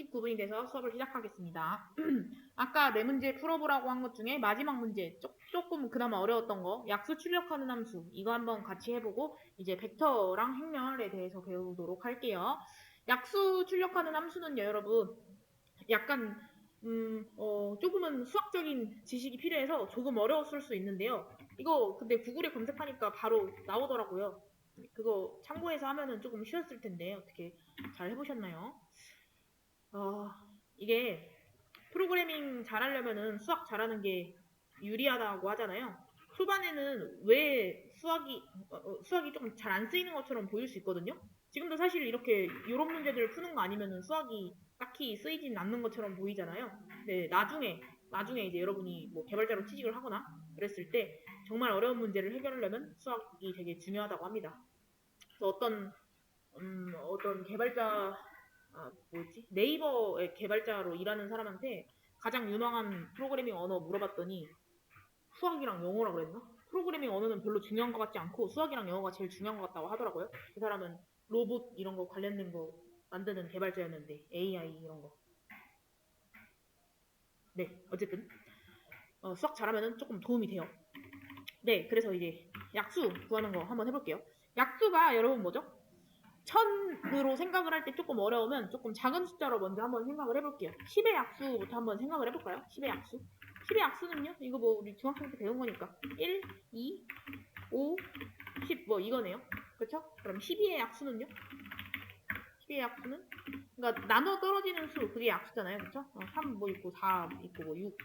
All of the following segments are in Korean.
29분이 돼서 수업을 시작하겠습니다. 아까 네 문제 풀어보라고 한 것 중에 마지막 문제 조금 그나마 어려웠던 거 약수 출력하는 함수 이거 한번 같이 해보고 이제 벡터랑 행렬에 대해서 배우도록 할게요. 약수 출력하는 함수는요 여러분 약간 조금은 수학적인 지식이 필요해서 조금 어려웠을 수 있는데요. 이거 근데 구글에 검색하니까 바로 나오더라고요. 그거 참고해서 하면은 조금 쉬웠을 텐데 어떻게 잘 해보셨나요? 이게 프로그래밍 잘하려면은 수학 잘하는 게 유리하다고 하잖아요. 초반에는 왜 수학이 좀 잘 안 쓰이는 것처럼 보일 수 있거든요. 지금도 사실 이렇게 이런 문제들을 푸는 거 아니면은 수학이 딱히 쓰이진 않는 것처럼 보이잖아요. 근데 나중에 이제 여러분이 뭐 개발자로 취직을 하거나 그랬을 때 정말 어려운 문제를 해결하려면 수학이 되게 중요하다고 합니다. 그래서 어떤 개발자 네이버의 개발자로 일하는 사람한테 가장 유망한 프로그래밍 언어 물어봤더니 수학이랑 영어라 그랬나? 프로그래밍 언어는 별로 중요한 것 같지 않고 수학이랑 영어가 제일 중요한 것 같다고 하더라고요. 그 사람은 로봇 이런 거 관련된 거 만드는 개발자였는데 AI 이런 거. 네, 어쨌든 수학 잘하면은 조금 도움이 돼요. 네, 그래서 이제 약수 구하는 거 한번 해볼게요. 약수가 여러분 뭐죠? 1000으로 생각을 할 때 조금 어려우면 조금 작은 숫자로 먼저 한번 생각을 해볼게요. 10의 약수부터 한번 생각을 해볼까요? 10의 약수. 10의 약수는요? 이거 뭐 우리 중학생 때 배운 거니까 1, 2, 5, 10 뭐 이거네요. 그렇죠? 그럼 12의 약수는요? 12의 약수는 그러니까 나눠 떨어지는 수 그게 약수잖아요. 그렇죠? 3 뭐 있고 4 있고 뭐 6,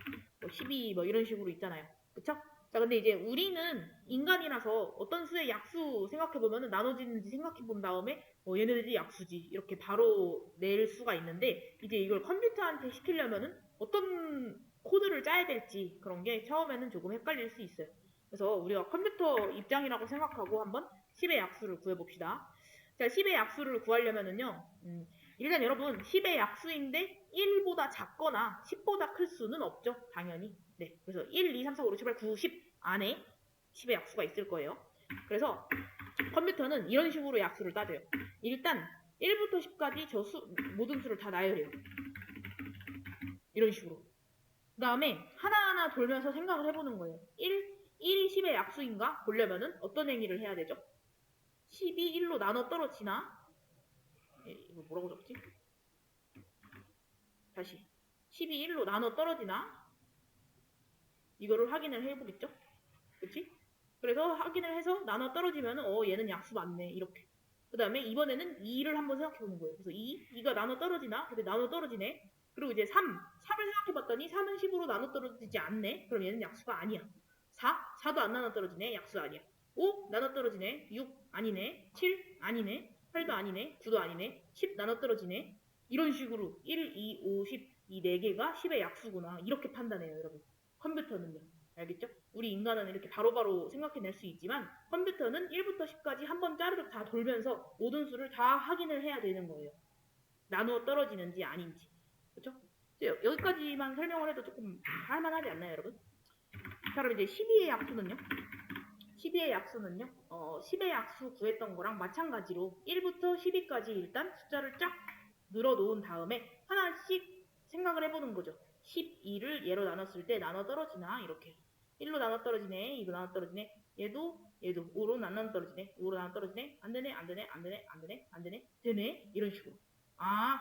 뭐 12 뭐 이런 식으로 있잖아요. 그렇죠? 자, 근데 이제 우리는 인간이라서 어떤 수의 약수 생각해보면 나눠지는지 생각해본 다음에 얘네들이 약수지 이렇게 바로 낼 수가 있는데 이제 이걸 컴퓨터한테 시키려면은 어떤 코드를 짜야 될지 그런 게 처음에는 조금 헷갈릴 수 있어요. 그래서 우리가 컴퓨터 입장이라고 생각하고 한번 10의 약수를 구해봅시다. 자, 10의 약수를 구하려면은요, 일단 여러분 10의 약수인데 1보다 작거나 10보다 클 수는 없죠, 당연히. 네, 그래서 1, 2, 3, 4, 5, 6, 7, 8, 9, 10 안에 10의 약수가 있을 거예요. 그래서 컴퓨터는 이런 식으로 약수를 따져요. 일단 1부터 10까지 모든 수를 다 나열해요. 이런 식으로. 그 다음에 하나하나 돌면서 생각을 해보는 거예요. 1이 10의 약수인가 보려면은 어떤 행위를 해야 되죠? 10이 1로 나눠 떨어지나? 이거 뭐라고 적지? 다시. 10이 1로 나눠 떨어지나? 이거를 확인을 해보겠죠? 그치? 그래서 확인을 해서 나눠 떨어지면 얘는 약수 맞네 이렇게. 그 다음에 이번에는 2를 한번 생각해보는 거예요. 그래서 2가 나눠 떨어지나? 근데 나눠 떨어지네. 그리고 이제 3을 생각해봤더니 3은 10으로 나눠 떨어지지 않네. 그럼 얘는 약수가 아니야. 4도 안 나눠 떨어지네. 약수 아니야. 5 나눠 떨어지네. 6 아니네. 7 아니네. 8도 아니네. 9도 아니네. 10 나눠 떨어지네. 이런 식으로 1, 2, 5, 10 이 4개가 10의 약수구나. 이렇게 판단해요, 여러분. 컴퓨터는요. 알겠죠? 우리 인간은 이렇게 바로바로 생각해낼 수 있지만 컴퓨터는 1부터 10까지 한번 짜르륵 다 돌면서 모든 수를 다 확인을 해야 되는 거예요. 나누어 떨어지는지 아닌지. 그렇죠? 여기까지만 설명을 해도 조금 할만하지 않나요, 여러분? 자, 그럼 이제 12의 약수는요? 12의 약수는요? 10의 약수 구했던 거랑 마찬가지로 1부터 12까지 일단 숫자를 쫙 늘어놓은 다음에 하나씩 생각을 해보는 거죠. 12를 얘로 나눴을 때 나눠 떨어지나 이렇게 1로 나눠 떨어지네 2로 나눠 떨어지네 얘도 5로 나눠 떨어지네 5로 나눠 떨어지네 안되네 안되네 안되네 안되네 안되네 되네 이런 식으로.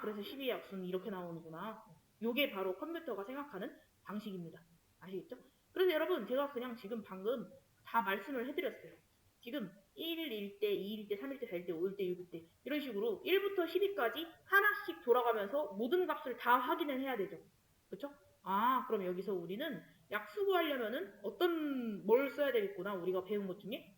그래서 12의 약수는 이렇게 나오는구나. 요게 바로 컴퓨터가 생각하는 방식입니다. 아시겠죠? 그래서 여러분 제가 그냥 지금 방금 다 말씀을 해드렸어요. 지금 1일 때, 2일 때, 3일 때, 4일 때, 5일 때, 6일 때 이런 식으로 1부터 10일까지 하나씩 돌아가면서 모든 값을 다 확인을 해야 되죠. 그쵸? 그럼 여기서 우리는 약수 구하려면은 뭘 써야 되겠구나. 우리가 배운 것 중에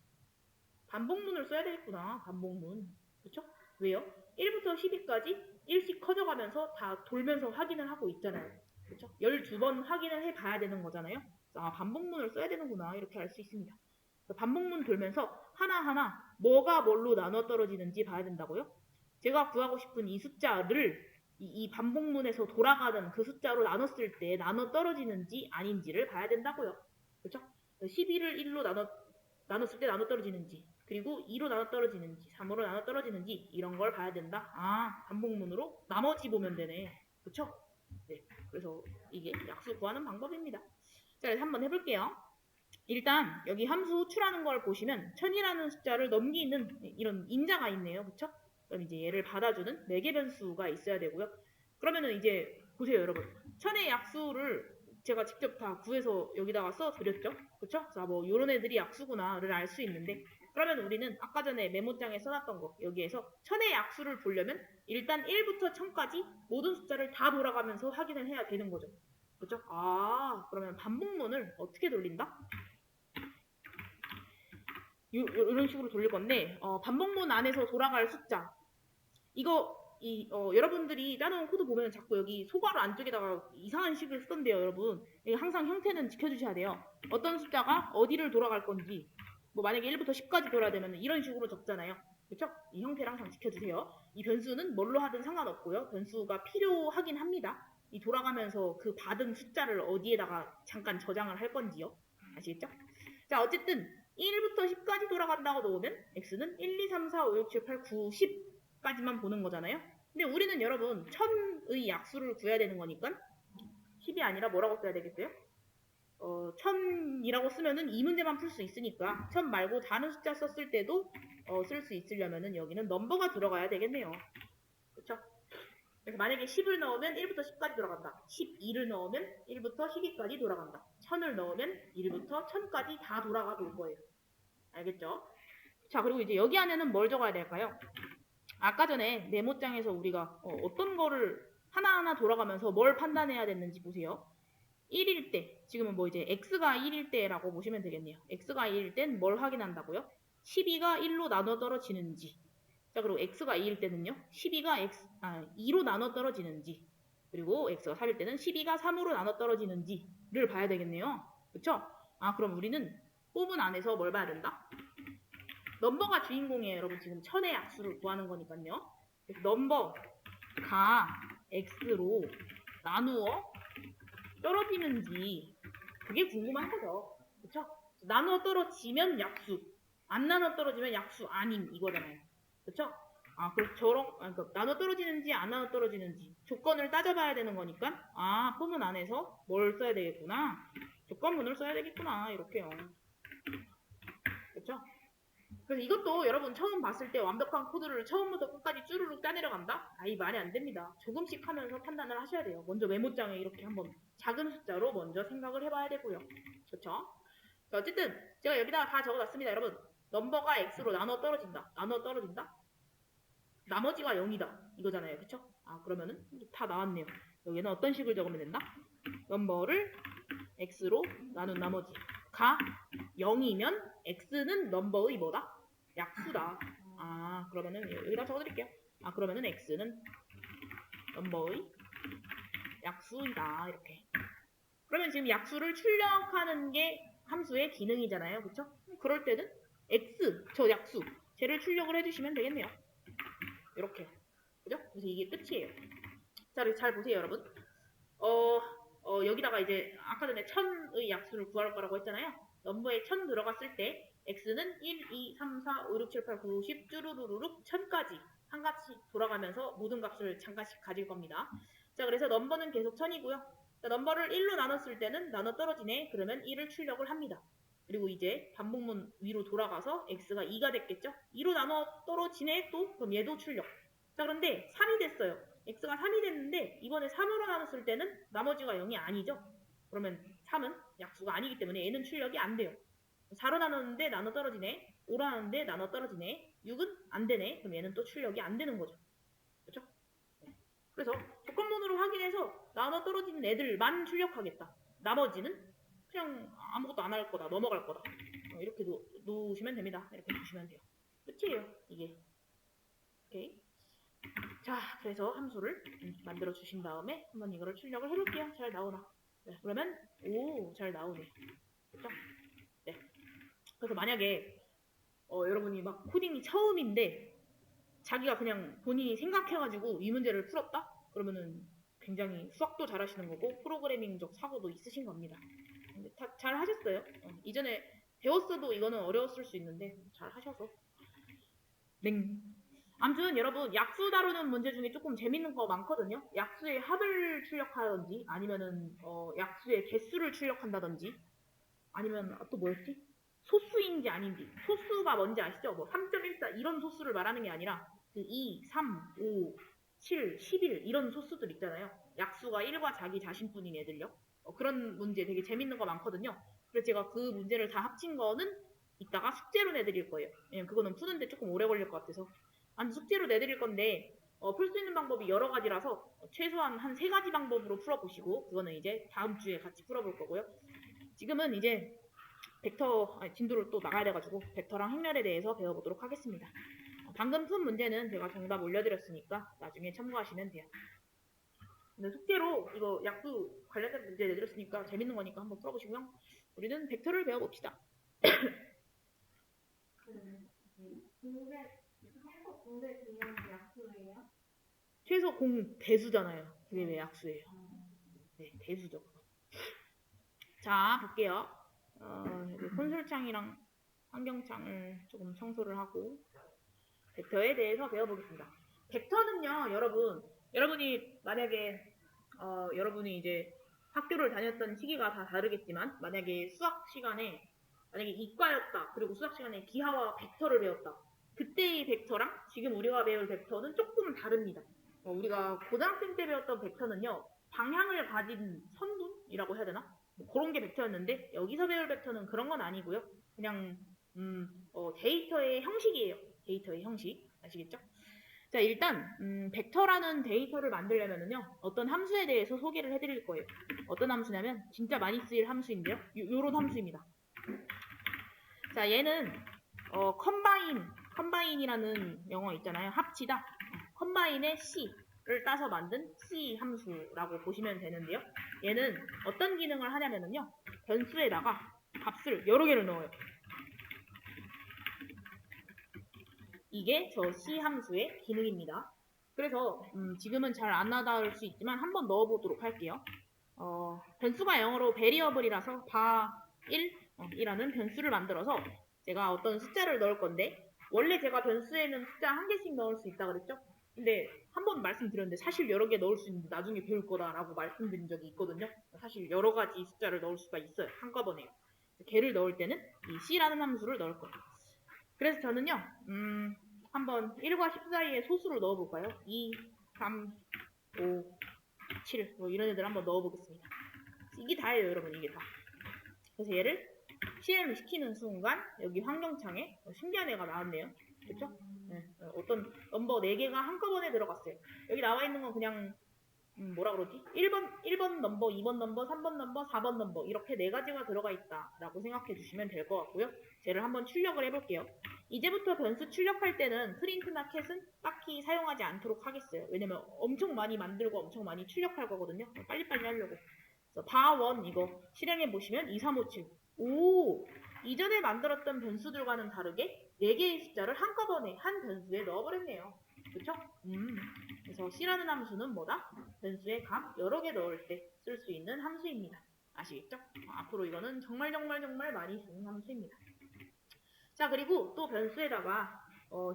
반복문을 써야 되겠구나. 반복문. 그쵸? 왜요? 1부터 10일까지 1씩 커져가면서 다 돌면서 확인을 하고 있잖아요. 그쵸? 12번 확인을 해봐야 되는 거잖아요. 반복문을 써야 되는구나. 이렇게 알 수 있습니다. 반복문 돌면서 하나하나 뭐가 뭘로 나눠 떨어지는지 봐야 된다고요? 제가 구하고 싶은 이 숫자를 이 반복문에서 돌아가는 그 숫자로 나눴을 때 나눠 떨어지는지 아닌지를 봐야 된다고요. 그렇죠? 12를 1로 나눴을 때 나눠 떨어지는지 그리고 2로 나눠 떨어지는지 3으로 나눠 떨어지는지 이런 걸 봐야 된다. 반복문으로 나머지 보면 되네. 그쵸? 네. 그래서 이게 약수 구하는 방법입니다. 자, 그래서 한번 해볼게요. 일단 여기 함수 호출하는 걸 보시면 1000이라는 숫자를 넘기는 이런 인자가 있네요. 그쵸? 그럼 이제 얘를 받아주는 매개 변수가 있어야 되고요. 그러면은 이제 보세요, 여러분. 1000의 약수를 제가 직접 다 구해서 여기다가 써드렸죠? 그쵸? 자, 뭐 요런 애들이 약수구나를 알 수 있는데, 그러면 우리는 아까 전에 메모장에 써놨던 거 여기에서 1000의 약수를 보려면 일단 1부터 1000까지 모든 숫자를 다 돌아가면서 확인을 해야 되는 거죠. 그쵸? 아, 그러면 반복문을 어떻게 돌린다? 이런 식으로 돌릴 건데, 반복문 안에서 돌아갈 숫자. 이거, 여러분들이 짜놓은 코드 보면 자꾸 여기 소괄호 안쪽에다가 이상한 식을 쓰던데요, 여러분. 항상 형태는 지켜주셔야 돼요. 어떤 숫자가 어디를 돌아갈 건지, 뭐 만약에 1부터 10까지 돌아야 되면 이런 식으로 적잖아요. 그쵸? 이 형태를 항상 지켜주세요. 이 변수는 뭘로 하든 상관없고요. 변수가 필요하긴 합니다. 이 돌아가면서 그 받은 숫자를 어디에다가 잠깐 저장을 할 건지요. 아시겠죠? 자, 어쨌든 1부터 10까지 돌아간다고 놓으면 x는 1, 2, 3, 4, 5, 6, 7, 8, 9, 10까지만 보는 거잖아요. 근데 우리는 여러분 1000의 약수를 구해야 되는 거니까 10이 아니라 뭐라고 써야 되겠어요? 1000이라고 쓰면은 이 문제만 풀 수 있으니까 1000 말고 다른 숫자 썼을 때도 쓸 수 있으려면은 여기는 넘버가 들어가야 되겠네요. 그렇죠? 그래서 만약에 10을 넣으면 1부터 10까지 돌아간다. 12를 넣으면 1부터 12까지 돌아간다. 1000을 넣으면 1부터 1000까지 다 돌아가 볼 거예요. 알겠죠? 자, 그리고 이제 여기 안에는 뭘 적어야 될까요? 아까 전에 메모장에서 우리가 어떤 거를 하나하나 돌아가면서 뭘 판단해야 됐는지 보세요. 1일 때, 지금은 뭐 이제 x가 1일 때라고 보시면 되겠네요. x가 1일 땐 뭘 확인한다고요? 12가 1로 나눠 떨어지는지. 자, 그리고 x가 2일 때는요. 12가 2로 나눠 떨어지는지. 그리고 x가 3일 때는 12가 3으로 나눠 떨어지는지를 봐야 되겠네요. 그쵸? 아, 그럼 우리는 뽑은 안에서 뭘 봐야 된다? 넘버가 주인공이에요. 여러분 지금 1000의 약수를 구하는 거니까요. 그래서 넘버가 x로 나누어 떨어지는지 그게 궁금한 거죠. 그쵸? 나누어 떨어지면 약수, 안 나누어 떨어지면 약수 아님 이거잖아요. 그쵸? 아, 그러니까 나눠 떨어지는지 안 나눠 떨어지는지 조건을 따져봐야 되는 거니까 포문 안에서 뭘 써야 되겠구나. 조건문을 써야 되겠구나. 이렇게요. 그쵸? 그래서 이것도 여러분 처음 봤을 때 완벽한 코드를 처음부터 끝까지 쭈루룩 짜내려간다? 이 말이 안 됩니다. 조금씩 하면서 판단을 하셔야 돼요. 먼저 메모장에 이렇게 한번 작은 숫자로 먼저 생각을 해봐야 되고요. 그렇죠? 어쨌든 제가 여기다가 다 적어놨습니다. 여러분 넘버가 x로 나눠 떨어진다. 나눠 떨어진다? 나머지가 0이다. 이거잖아요. 그쵸? 그러면은 다 나왔네요. 여기는 어떤 식을 적으면 된다? 넘버를 x로 나눈 나머지가 0이면 x는 넘버의 뭐다? 약수다. 그러면은 여기다 적어드릴게요. 그러면은 x는 넘버의 약수이다. 이렇게. 그러면 지금 약수를 출력하는 게 함수의 기능이잖아요. 그쵸? 그럴 때는 x, 저 약수, 쟤를 출력을 해주시면 되겠네요. 이렇게. 그죠? 그래서 이게 끝이에요. 자, 잘 보세요, 여러분. 여기다가 이제 아까 전에 1000의 약수를 구할 거라고 했잖아요. 넘버에 1000 들어갔을 때 x는 1, 2, 3, 4, 5, 6, 7, 8, 9, 10 쭈루루룩 1000까지 한 값씩 돌아가면서 모든 값을 잠깐씩 가질 겁니다. 자, 그래서 넘버는 계속 1000이고요. 자, 넘버를 1로 나눴을 때는 나눠 떨어지네. 그러면 1을 출력을 합니다. 그리고 이제 반복문 위로 돌아가서 x가 2가 됐겠죠? 2로 나눠 떨어지네 또? 그럼 얘도 출력. 자, 그런데 3이 됐어요. x가 3이 됐는데 이번에 3으로 나눴을 때는 나머지가 0이 아니죠. 그러면 3은 약수가 아니기 때문에 얘는 출력이 안 돼요. 4로 나눴는데 나눠 떨어지네. 5로 나눴는데 나눠 떨어지네. 6은 안 되네. 그럼 얘는 또 출력이 안 되는 거죠. 그렇죠? 그래서 조건문으로 확인해서 나눠 떨어지는 애들만 출력하겠다. 나머지는 그냥 아무것도 안 할 거다. 넘어갈 거다. 이렇게 놓으시면 됩니다. 이렇게 보시면 돼요. 끝이에요. 이게. 오케이. 자, 그래서 함수를 만들어 주신 다음에 한번 이거를 출력을 해볼게요. 잘 나오나? 네, 그러면 잘 나오네. 그렇죠? 네. 그래서 만약에 여러분이 막 코딩이 처음인데 자기가 그냥 본인이 생각해가지고 이 문제를 풀었다? 그러면은 굉장히 수학도 잘하시는 거고 프로그래밍적 사고도 있으신 겁니다. 근데 다 잘 하셨어요. 이전에 배웠어도 이거는 어려웠을 수 있는데 잘 하셔서. 네. 아무튼 여러분 약수 다루는 문제 중에 조금 재밌는 거 많거든요. 약수의 합을 출력하든지 아니면은 약수의 개수를 출력한다든지 아니면 또 뭐였지? 소수인지 아닌지. 소수가 뭔지 아시죠? 뭐 3.14 이런 소수를 말하는 게 아니라 그 2, 3, 5, 7, 11 이런 소수들 있잖아요. 약수가 1과 자기 자신뿐인 애들요. 그런 문제 되게 재밌는 거 많거든요. 그래서 제가 그 문제를 다 합친 거는 이따가 숙제로 내드릴 거예요. 왜냐면 그거는 푸는데 조금 오래 걸릴 것 같아서. 아니 숙제로 내드릴 건데 풀 수 있는 방법이 여러 가지라서 최소한 한 3가지 방법으로 풀어보시고 그거는 이제 다음 주에 같이 풀어볼 거고요. 지금은 이제 진도를 또 나가야 돼가지고 벡터랑 행렬에 대해서 배워보도록 하겠습니다. 방금 푼 문제는 제가 정답 올려드렸으니까 나중에 참고하시면 돼요. 근데 숙제로 이거 약수 관련된 문제 내드렸으니까 재밌는 거니까 한번 풀어보시고요. 우리는 벡터를 배워봅시다. 공대 기념 약수예요? 최소 공 대수잖아요. 그게 왜 약수예요? 네, 대수죠. 자, 볼게요. 콘솔창이랑 환경창을 조금 청소를 하고 벡터에 대해서 배워보겠습니다. 벡터는요, 여러분이 만약에 여러분이 이제 학교를 다녔던 시기가 다 다르겠지만 만약에 수학 시간에 만약에 이과였다. 그리고 수학 시간에 기하와 벡터를 배웠다. 그때의 벡터랑 지금 우리가 배울 벡터는 조금 다릅니다. 우리가 고등학생 때 배웠던 벡터는요. 방향을 가진 선분이라고 해야 되나? 뭐 그런 게 벡터였는데 여기서 배울 벡터는 그런 건 아니고요. 그냥 데이터의 형식이에요. 데이터의 형식. 아시겠죠? 자, 일단 벡터라는 데이터를 만들려면은요. 어떤 함수에 대해서 소개를 해드릴 거예요. 어떤 함수냐면 진짜 많이 쓰일 함수인데요. 요런 함수입니다. 자, 얘는 컴바인이라는 영어 있잖아요. 합치다. 컴바인의 C를 따서 만든 C 함수라고 보시면 되는데요. 얘는 어떤 기능을 하냐면은요. 변수에다가 값을 여러 개를 넣어요. 이게 저 C 함수의 기능입니다. 그래서 지금은 잘 안 나올 수 있지만 한번 넣어보도록 할게요. 변수가 영어로 variable이라서 바1이라는 변수를 만들어서 제가 어떤 숫자를 넣을 건데 원래 제가 변수에는 숫자 1개씩 넣을 수 있다 그랬죠? 근데 한번 말씀드렸는데 사실 여러 개 넣을 수 있는데 나중에 배울 거다라고 말씀드린 적이 있거든요. 사실 여러 가지 숫자를 넣을 수가 있어요. 한꺼번에요. 걔를 넣을 때는 이 C라는 함수를 넣을 거예요. 그래서 저는요, 한번 1과 10 사이에 소수를 넣어볼까요? 2, 3, 5, 7, 뭐 이런 애들 한번 넣어보겠습니다. 이게 다예요, 여러분, 이게 다. 그래서 얘를 실행시키는 순간 여기 환경창에 신기한 애가 나왔네요. 그쵸? 네, 어떤 넘버 4개가 한꺼번에 들어갔어요. 여기 나와 있는 건 그냥 뭐라 그러지? 1번 넘버, 2번 넘버, 3번 넘버, 4번 넘버 이렇게 4가지가 들어가 있다라고 생각해 주시면 될 것 같고요. 쟤를 한번 출력을 해볼게요. 이제부터 변수 출력할 때는 프린트나 캣은 딱히 사용하지 않도록 하겠어요. 왜냐면 엄청 많이 만들고 엄청 많이 출력할 거거든요. 빨리빨리 하려고. 바1 이거 실행해 보시면 2, 3, 5, 7. 오! 이전에 만들었던 변수들과는 다르게 4개의 숫자를 한꺼번에 한 변수에 넣어버렸네요. 그쵸? 그래서 C라는 함수는 뭐다? 변수의 값 여러 개 넣을 때 쓸 수 있는 함수입니다. 아시겠죠? 앞으로 이거는 정말 많이 쓰는 함수입니다. 자, 그리고 또 변수에다가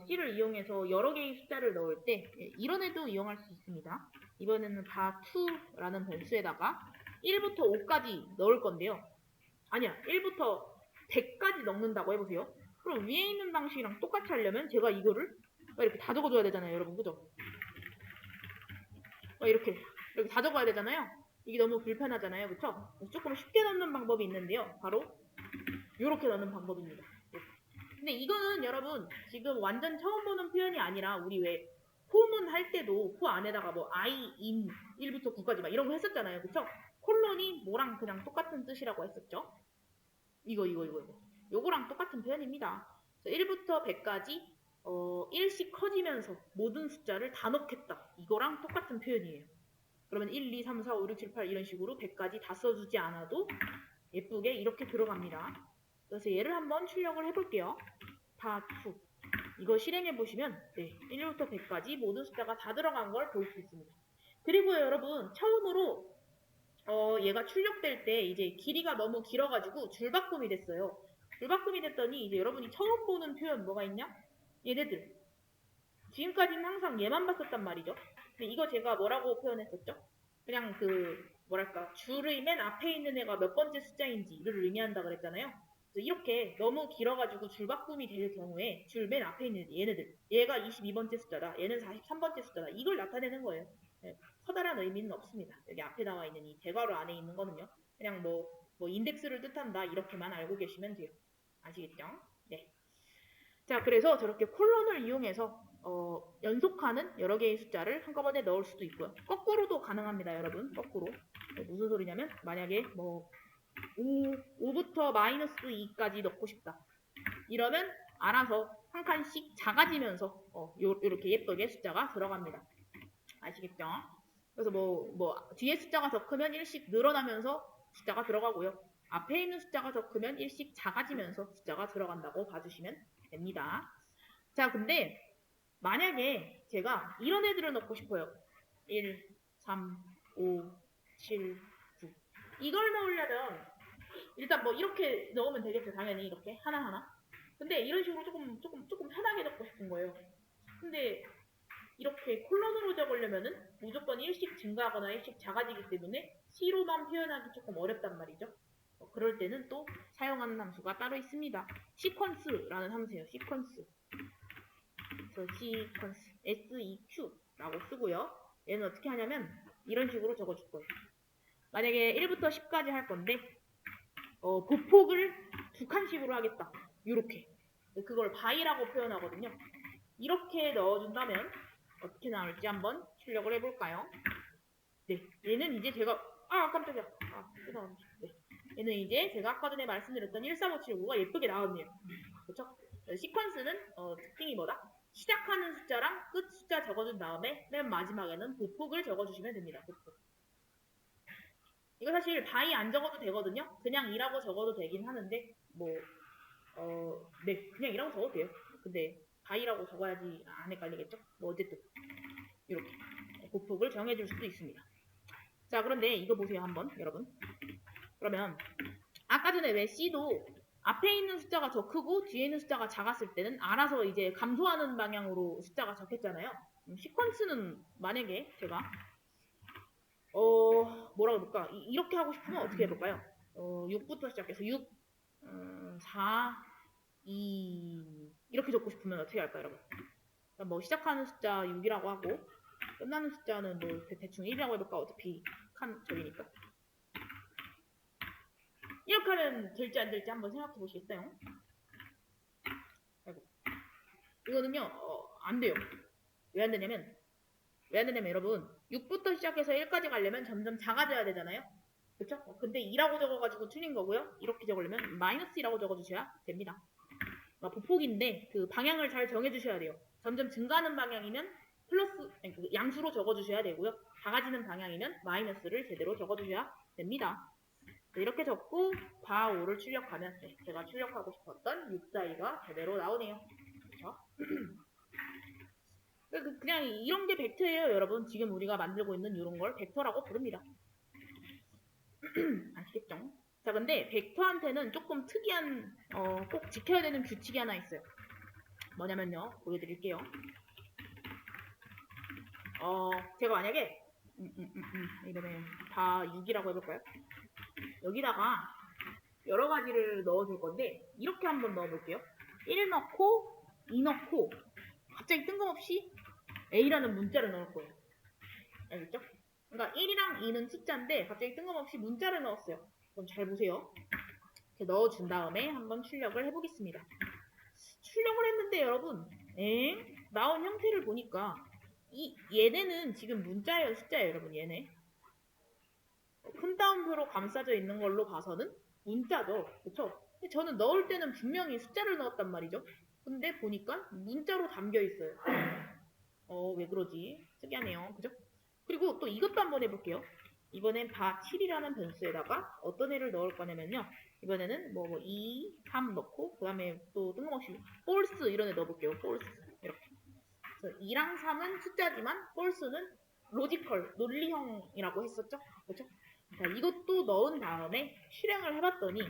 C를 이용해서 여러 개의 숫자를 넣을 때 이런 애도 이용할 수 있습니다. 이번에는 바2라는 변수에다가 1부터 5까지 넣을 건데요. 아니야, 1부터 100까지 넣는다고 해보세요. 그럼 위에 있는 방식이랑 똑같이 하려면 제가 이거를 이렇게 다 적어줘야 되잖아요, 여러분. 그죠? 이렇게 다 적어야 되잖아요. 이게 너무 불편하잖아요. 그쵸? 조금 쉽게 넣는 방법이 있는데요. 바로 이렇게 넣는 방법입니다. 근데 이거는 여러분 지금 완전 처음 보는 표현이 아니라 우리 왜 폼은 할 때도 그 안에다가 뭐 I, in 1부터 9까지 막 이런 거 했었잖아요. 그쵸? 콜론이 뭐랑 그냥 똑같은 뜻이라고 했었죠. 이거. 요거랑 똑같은 표현입니다. 1부터 100까지 1씩 커지면서 모든 숫자를 다 넣겠다. 이거랑 똑같은 표현이에요. 그러면 1, 2, 3, 4, 5, 6, 7, 8 이런 식으로 100까지 다 써주지 않아도 예쁘게 이렇게 들어갑니다. 그래서 얘를 한번 출력을 해볼게요. 바2 이거 실행해보시면 1부터 100까지 모든 숫자가 다 들어간 걸 볼 수 있습니다. 그리고 여러분 처음으로 얘가 출력될 때 이제 길이가 너무 길어가지고 줄바꿈이 됐어요. 줄바꿈이 됐더니 이제 여러분이 처음 보는 표현 뭐가 있냐? 얘네들. 지금까지는 항상 얘만 봤었단 말이죠. 근데 이거 제가 뭐라고 표현했었죠? 그냥 뭐랄까, 줄의 맨 앞에 있는 애가 몇 번째 숫자인지를 의미한다 그랬잖아요. 그래서 이렇게 너무 길어가지고 줄바꿈이 될 경우에 줄 맨 앞에 있는 얘네들, 얘가 22번째 숫자다, 얘는 43번째 숫자다, 이걸 나타내는 거예요. 네, 커다란 의미는 없습니다. 여기 앞에 나와 있는 이 대괄호 안에 있는 거는요. 그냥 뭐 인덱스를 뜻한다, 이렇게만 알고 계시면 돼요. 아시겠죠? 네. 자, 그래서 저렇게 콜론을 이용해서 연속하는 여러 개의 숫자를 한꺼번에 넣을 수도 있고요. 거꾸로도 가능합니다, 여러분. 거꾸로. 무슨 소리냐면 만약에 5부터 마이너스 2까지 넣고 싶다. 이러면 알아서 한 칸씩 작아지면서 요렇게 예쁘게 숫자가 들어갑니다. 아시겠죠? 그래서 뒤에 숫자가 더 크면 1씩 늘어나면서 숫자가 들어가고요. 앞에 있는 숫자가 더 크면 1씩 작아지면서 숫자가 들어간다고 봐주시면 됩니다. 자, 근데 만약에 제가 이런 애들을 넣고 싶어요. 1, 3, 5, 7, 9. 이걸 넣으려면 일단 이렇게 넣으면 되겠죠. 당연히 이렇게 하나하나. 근데 이런 식으로 조금 편하게 넣고 싶은 거예요. 근데 이렇게 콜론으로 적으려면은 무조건 1씩 증가하거나 1씩 작아지기 때문에 C로만 표현하기 조금 어렵단 말이죠. 그럴 때는 또 사용하는 함수가 따로 있습니다. 시퀀스라는 함수예요. 시퀀스. 그래서 시퀀스 SEQ라고 쓰고요. 얘는 어떻게 하냐면 이런 식으로 적어줄 거예요. 만약에 1부터 10까지 할 건데 보폭을 2칸씩으로 하겠다. 이렇게. 그걸 바이라고 표현하거든요. 이렇게 넣어준다면 어떻게 나올지 한번 출력을 해볼까요? 네, 얘는 이제 제가 깜짝이야. 죄송합니다. 네. 얘는 이제 제가 아까 전에 말씀드렸던 13579가 예쁘게 나왔네요. 그렇죠? 시퀀스는 특징이 뭐다? 시작하는 숫자랑 끝 숫자 적어준 다음에 맨 마지막에는 보폭을 적어주시면 됩니다. 보폭. 이거 사실 바이 안 적어도 되거든요. 그냥 2라고 적어도 되긴 하는데 네, 그냥 2라고 적어도 돼요. 근데 바이라고 적어야지 안 헷갈리겠죠? 어쨌든 이렇게 보폭을 정해줄 수도 있습니다. 자, 그런데 이거 보세요 한번 여러분. 그러면 아까 전에 왜 C도 앞에 있는 숫자가 더 크고 뒤에 있는 숫자가 작았을 때는 알아서 이제 감소하는 방향으로 숫자가 적혔잖아요. 시퀀스는 만약에 제가 뭐라고 해볼까? 이렇게 하고 싶으면 어떻게 해볼까요? 6부터 시작해서 6, 4, 2 이렇게 적고 싶으면 어떻게 할까요, 여러분? 그러니까 시작하는 숫자 6이라고 하고 끝나는 숫자는 대충 1이라고 해볼까? 어차피 저기니까. 이렇게 하면 될지 안 될지 한번 생각해 보시겠어요? 아이고. 이거는요, 안 돼요. 왜 안 되냐면 여러분, 6부터 시작해서 1까지 가려면 점점 작아져야 되잖아요? 그쵸? 근데 2라고 적어가지고 틀린 거고요. 이렇게 적으려면 마이너스 2라고 적어주셔야 됩니다. 보폭인데 그 방향을 잘 정해주셔야 돼요. 점점 증가하는 방향이면 양수로 적어주셔야 되고요. 작아지는 방향이면 마이너스를 제대로 적어주셔야 됩니다. 이렇게 적고 바5를 출력하면 제가 출력하고 싶었던 6, 4, 2가 제대로 나오네요. 그렇죠? 그냥 이런 게 벡터예요, 여러분. 지금 우리가 만들고 있는 이런 걸 벡터라고 부릅니다. 아시겠죠? 자, 근데 벡터한테는 조금 특이한 꼭 지켜야 되는 규칙이 하나 있어요. 뭐냐면요, 보여드릴게요. 제가 만약에 이러면 다 6이라고 해볼까요? 여기다가 여러 가지를 넣어줄 건데 이렇게 한번 넣어볼게요. 1 넣고 2 넣고 갑자기 뜬금없이 A라는 문자를 넣을 거예요. 알겠죠? 그러니까 1이랑 2는 숫자인데 갑자기 뜬금없이 문자를 넣었어요. 그럼 잘 보세요. 이렇게 넣어준 다음에 한번 출력을 해보겠습니다. 출력을 했는데 여러분 나온 형태를 보니까 얘네는 지금 문자예요, 숫자예요, 여러분. 얘네 큰 따옴표로 감싸져 있는 걸로 봐서는 문자죠. 그쵸? 저는 넣을 때는 분명히 숫자를 넣었단 말이죠. 근데 보니까 문자로 담겨 있어요. 왜 그러지? 특이하네요. 그죠? 그리고 또 이것도 한번 해볼게요. 이번엔 바7이라는 변수에다가 어떤 애를 넣을 거냐면요. 이번에는 2, 3 넣고 그 다음에 또 뜬금없이 false 이런 애 넣어볼게요. false 이렇게. 그래서 2랑 3은 숫자지만 false는 로지컬, 논리형이라고 했었죠? 그렇죠? 자, 이것도 넣은 다음에 실행을 해봤더니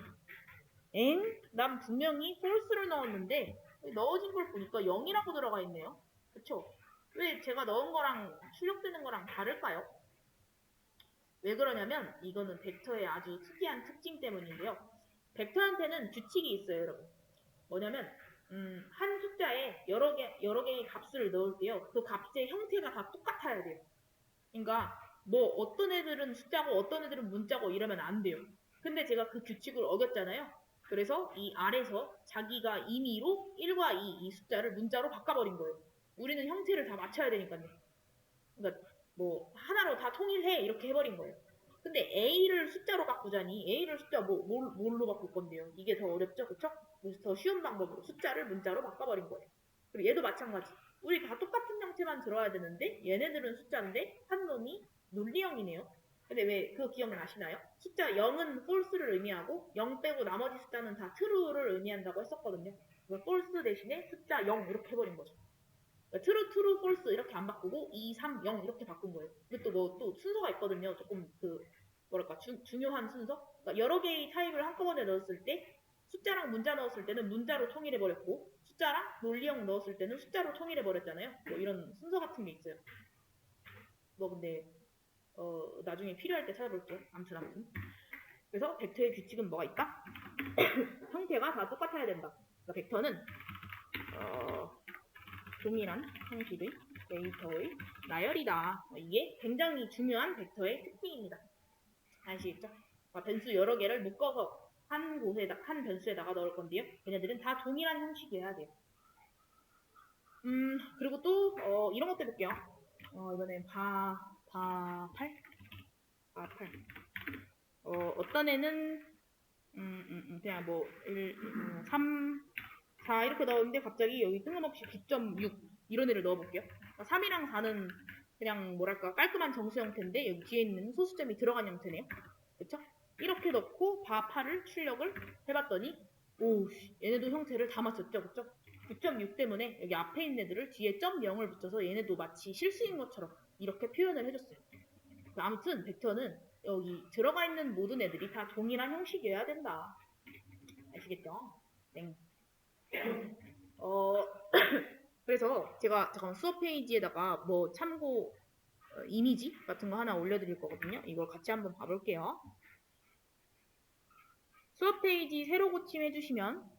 난 분명히 false를 넣었는데 넣어진 걸 보니까 0이라고 들어가 있네요. 그쵸? 왜 제가 넣은 거랑 출력되는 거랑 다를까요? 왜 그러냐면 이거는 벡터의 아주 특이한 특징 때문인데요. 벡터한테는 규칙이 있어요, 여러분. 뭐냐면 한 숫자에 여러 개의 값을 넣을 때요. 그 값의 형태가 다 똑같아야 돼요. 그러니까 뭐 어떤 애들은 숫자고 어떤 애들은 문자고 이러면 안 돼요. 근데 제가 그 규칙을 어겼잖아요. 그래서 이 아래서 자기가 임의로 1과 2 이 숫자를 문자로 바꿔버린 거예요. 우리는 형태를 다 맞춰야 되니까요. 그러니까 뭐 하나로 다 통일해 이렇게 해버린 거예요. 근데 A를 숫자로 바꾸자니 A를 숫자 뭘로 바꿀 건데요? 이게 더 어렵죠, 그쵸? 그래서 더 쉬운 방법으로 숫자를 문자로 바꿔버린 거예요. 그리고 얘도 마찬가지. 우리 다 똑같은 형태만 들어야 되는데 얘네들은 숫자인데 한 놈이 논리형이네요. 근데 왜 그거 기억나시나요? 숫자 0은 false를 의미하고 0 빼고 나머지 숫자는 다 true를 의미한다고 했었거든요. 그래서 false 대신에 숫자 0 이렇게 해버린 거죠. true, false 이렇게 안 바꾸고 2, 3, 0 이렇게 바꾼 거예요. 근데 또 순서가 있거든요. 조금 뭐랄까 중요한 순서. 그러니까 여러 개의 타입을 한꺼번에 넣었을 때 숫자랑 문자 넣었을 때는 문자로 통일해 버렸고 숫자랑 논리형 넣었을 때는 숫자로 통일해 버렸잖아요. 뭐 이런 순서 같은 게 있어요. 뭐 근데 나중에 필요할 때 찾아볼게요. 아무튼. 그래서 벡터의 규칙은 뭐가 있다? 형태가 다 똑같아야 된다. 그러니까 벡터는 동일한 형식의 데이터의 나열이다. 이게 굉장히 중요한 벡터의 특징입니다. 아시겠죠? 변수 여러 개를 묶어서 한 변수에다가 넣을 건데요. 얘네들은 다 동일한 형식이어야 돼요. 그리고 또 이런 것도 해볼게요. 이번엔 바팔. 어떤 애는 그냥 뭐 3, 4 이렇게 넣었는데 갑자기 여기 뜬금없이 9.6 이런 애를 넣어볼게요. 3이랑 4는 그냥 뭐랄까 깔끔한 정수 형태인데 여기 뒤에 있는 소수점이 들어간 형태네요. 그쵸? 이렇게 넣고 바8을 출력을 해봤더니 오 얘네도 형태를 다 맞췄죠. 그쵸? 9.6 때문에 여기 앞에 있는 애들을 뒤에 점 0을 붙여서 얘네도 마치 실수인 것처럼 이렇게 표현을 해줬어요. 아무튼 벡터는 여기 들어가 있는 모든 애들이 다 동일한 형식이어야 된다. 아시겠죠? 네. 그래서 제가 잠깐 수업 페이지에다가 뭐 참고 이미지 같은 거 하나 올려드릴 거거든요. 이걸 같이 한번 봐볼게요. 수업 페이지 새로 고침 해주시면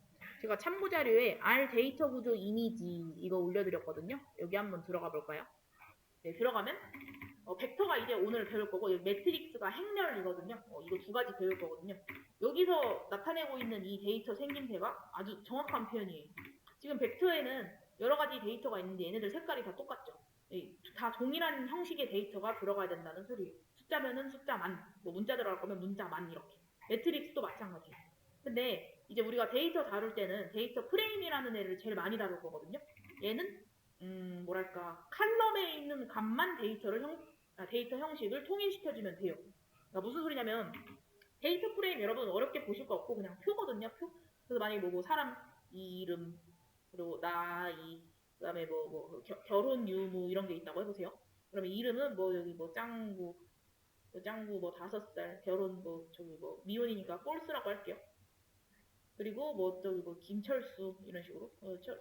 제가 참고 자료에 R 데이터 구조 이미지 이거 올려드렸거든요. 여기 한번 들어가 볼까요? 네, 들어가면 벡터가 이제 오늘 배울 거고 매트릭스가 행렬이거든요. 이거 두 가지 배울 거거든요. 여기서 나타내고 있는 이 데이터 생김새가 아주 정확한 표현이에요. 지금 벡터에는 여러 가지 데이터가 있는데 얘네들 색깔이 다 똑같죠. 다 동일한 형식의 데이터가 들어가야 된다는 소리예요. 숫자면은 숫자만, 뭐 문자 들어갈 거면 문자만 이렇게. 매트릭스도 마찬가지예요. 근데 이제 우리가 데이터 다룰 때는 데이터 프레임이라는 애를 제일 많이 다룰 거거든요. 얘는 뭐랄까 칼럼에 있는 값만 데이터 형식을 통일시켜주면 돼요. 그러니까 무슨 소리냐면 데이터 프레임 여러분 어렵게 보실 거 없고 그냥 표거든요. 표. 그래서 만약에 뭐 사람 이름 그리고 나이 그다음에 결혼 유무 이런 게 있다고 해보세요. 그러면 이름은 뭐 여기 뭐 짱구 뭐 5살 결혼 미혼이니까 꼴스라고 할게요. 그리고 뭐 저기 뭐 김철수 이런 식으로